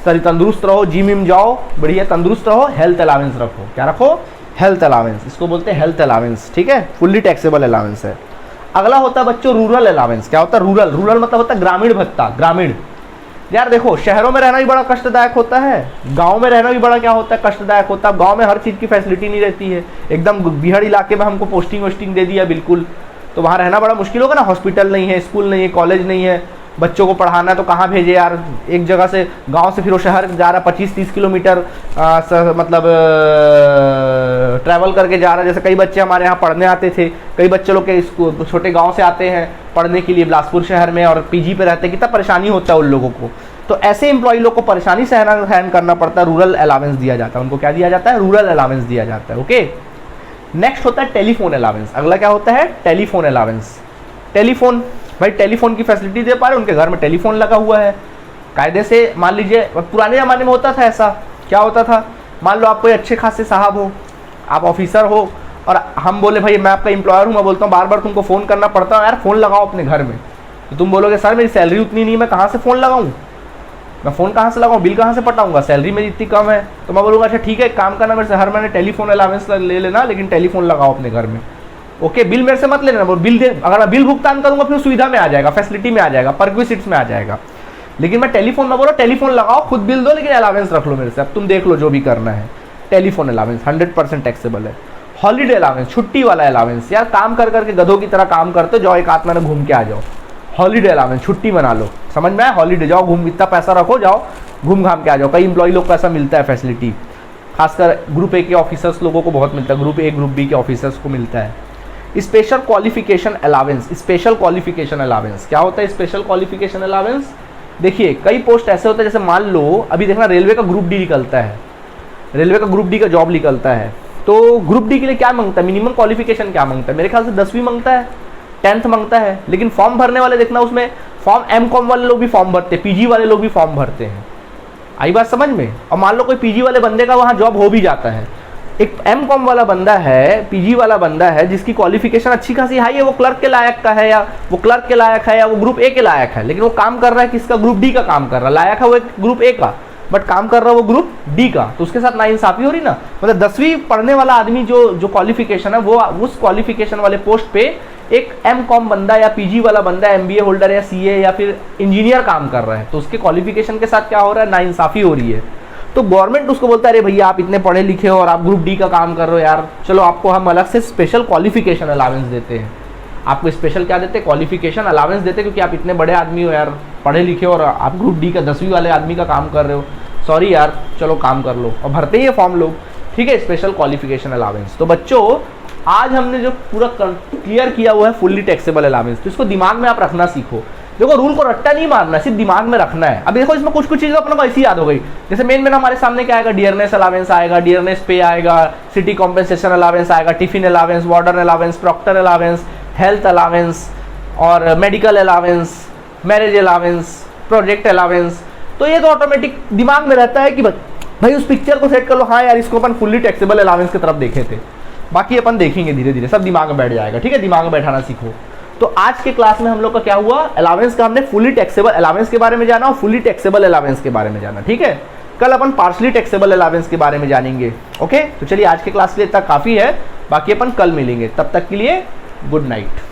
[SPEAKER 1] शरीर तंदुरुस्त रहो, जिम विम जाओ, बढ़िया तंदुरुस्त रहो, हेल्थ अलाउंस रखो, क्या रखो, हेल्थ अलाउंस, इसको बोलते हैं हेल्थ अलाउंस, ठीक है, फुल्ली टैक्सेबल अलाउंस है। अगला होता है बच्चों रूरल अलाउंस, क्या होता है रूरल मतलब होता है ग्रामीण भत्ता, ग्रामीण। यार देखो शहरों में रहना भी बड़ा कष्टदायक होता है, गांव में रहना भी बड़ा क्या होता है, कष्टदायक होता है। गांव में हर चीज़ की फैसिलिटी नहीं रहती है, एकदम बिहार इलाके में हमको पोस्टिंग वोस्टिंग दे दिया बिल्कुल, तो वहाँ रहना बड़ा मुश्किल होगा ना, हॉस्पिटल नहीं है, स्कूल नहीं है, कॉलेज नहीं है, बच्चों को पढ़ाना है तो कहाँ भेजे यार, एक जगह से गांव से फिर वो शहर जा रहा 25-30 किलोमीटर मतलब ट्रैवल करके जा रहा है। जैसे कई बच्चे हमारे यहाँ पढ़ने आते थे, कई बच्चे लोग के छोटे गांव से आते हैं पढ़ने के लिए बिलासपुर शहर में, और पीजी पे रहते हैं, कितना परेशानी होता है उन लोगों को। तो ऐसे एम्प्लॉय लोग को परेशानी सहन करना पड़ता है, रूरल अलाउंस दिया जाता है उनको, क्या दिया जाता है, रूरल अलाउंस दिया जाता है, ओके। नेक्स्ट होता है टेलीफोन अलाउंस, अगला क्या होता है, टेलीफोन अलाउंस। टेलीफोन, भाई टेलीफोन की फैसिलिटी दे पा रहे, उनके घर में टेलीफोन लगा हुआ है कायदे से। मान लीजिए पुराने ज़माने में होता था ऐसा, क्या होता था, मान लो आप कोई अच्छे खासे साहब हो, आप ऑफिसर हो, और हम बोले भाई मैं आपका एम्प्लॉयर हूँ, मैं बोलता हूँ बार बार तुमको फ़ोन करना पड़ता है, यार फ़ोन लगाओ अपने घर में, तो तुम बोलोगे सर मेरी सैलरी उतनी नहीं, मैं कहाँ से फ़ोन लगाऊँ, मैं फ़ोन कहाँ से लगाऊँ, बिल कहाँ से पटाऊँगा, सैलरी मेरी इतनी कम है। तो मैं बोलूँगा अच्छा ठीक है, काम करना मेरे से हर महीने टेलीफोन अलाउंस ले लेना, लेकिन टेलीफोन लगाओ अपने घर में, ओके। बिल मेरे से मत लेना, बिल दे, अगर मैं बिल भुगतान करूंगा फिर सुविधा में आ जाएगा, फैसिलिटी में आ जाएगा, परक्विसिट्स में आ जाएगा, लेकिन मैं टेलीफोन ना बोलो, टेलीफोन लगाओ, खुद बिल दो, लेकिन अलाउंस रख लो मेरे से, अब तुम देख लो जो भी करना है। टेलीफोन अलाउंस 100% टैक्सेबल है। हॉलीडे अलाउंस, छुट्टी वाला अलाउंस, यार काम कर करके गधों की तरह काम करते हो, जाओ एक आध महीने घूम के आ जाओ, हॉलीडे अलाउंस, छुट्टी मना लो, समझ में आया, हॉलीडे जाओ, घूम, इतना पैसा रखो, जाओ घूम घाम के आ जाओ। कई इंप्लॉय लोग को ऐसा मिलता है फैसिलिटी, खासकर ग्रुप ए के ऑफिसर्स लोगों को बहुत मिलता है, ग्रुप ए ग्रुप बी के ऑफिसर्स को मिलता है। Special qualification allowance, special qualification allowance क्या होता है, स्पेशल क्वालिफिकेशन अलाउंस। देखिए कई पोस्ट ऐसे होते हैं, जैसे मान लो अभी देखना रेलवे का ग्रुप डी निकलता है, रेलवे का ग्रुप डी का जॉब निकलता है, तो ग्रुप डी के लिए क्या मांगता है, मिनिमम क्वालिफिकेशन क्या मांगता है, मेरे ख्याल से 10वीं मांगता है, 10th मांगता है, लेकिन फॉर्म भरने वाले देखना उसमें फॉर्म M.Com वाले लोग भी फॉर्म भरते हैं, पीजी वाले लोग भी फॉर्म भरते हैं, आई बात समझ में। और मान लो कोई पीजी वाले बंदे का वहाँ जॉब हो भी जाता है, एक M.Com वाला बंदा है, पीजी वाला बंदा है, जिसकी क्वालिफिकेशन अच्छी खासी हाई है, वो क्लर्क के लायक का है, या वो क्लर्क के लायक है, या वो ग्रुप ए के लायक है, लेकिन वो काम कर रहा है किसका, ग्रुप डी का काम कर रहा है, लायक है वो एक ग्रुप ए का, बट काम कर रहा है वो ग्रुप डी का, तो उसके साथ नाइंसाफी हो रही ना। मतलब 10वीं पढ़ने वाला आदमी जो क्वालिफिकेशन है, वो उस क्वालिफिकेशन वाले पोस्ट पे एक M.Com बंदा या पीजी वाला बंदा, MBA होल्डर या CA या फिर इंजीनियर काम कर रहा है, तो उसके क्वालिफिकेशन के साथ क्या हो रहा है, नाइंसाफी हो रही है। तो गवर्नमेंट उसको बोलता है अरे भैया आप इतने पढ़े लिखे हो और आप ग्रुप डी का काम कर रहे हो यार, चलो आपको हम अलग से स्पेशल क्वालिफिकेशन अलाउंस देते हैं। आपको स्पेशल क्या देते हैं, क्वालिफिकेशन अलाउंस देते हैं, क्योंकि आप इतने बड़े आदमी हो यार, पढ़े लिखे हो, और आप ग्रुप डी का 10वीं वाले आदमी का काम कर रहे हो, सॉरी यार चलो काम कर लो, और भरते ही है फॉर्म लोग, ठीक है, स्पेशल क्वालिफिकेशन अलाउंस। तो बच्चों आज हमने जो पूरा क्लियर किया हुआ है फुल्ली टैक्सेबल अलाउंस, तो इसको दिमाग में आप रखना सीखो। देखो रूल को रट्टा नहीं मारना, सिर्फ दिमाग में रखना है। अब देखो इसमें कुछ कुछ चीज़ें अपने को ऐसी याद हो गई, जैसे मेन हमारे सामने क्या आएगा, डियरनेस अलावेंस आएगा, डियरनेस पे आएगा, सिटी कॉम्पेंसेशन अलावेंस आएगा, tiffin allowance, warden allowance, proctor allowance, health allowance और medical allowance, marriage allowance, project allowance. तो ये तो ऑटोमेटिक दिमाग में रहता है कि भाई उस पिक्चर को सेट कर लो, हाँ यार इसको अपन फुल्ली टैक्सेबल अलावेंस की तरफ देखे थे। बाकी अपन देखेंगे धीरे धीरे, सब दिमाग में बैठ जाएगा, ठीक है, दिमाग में बैठाना सीखो। तो आज के क्लास में हम लोग का क्या हुआ, अलावेंस का हमने फुली टैक्सेबल अलावेंस के बारे में जाना और फुली टैक्सेबल अलावेंस के बारे में जाना, ठीक है। कल अपन पार्शली टैक्सेबल अलावेंस के बारे में जानेंगे। ओके, तो चलिए आज के क्लास के लिए इतना काफी है, बाकी अपन कल मिलेंगे, तब तक के लिए गुड नाइट।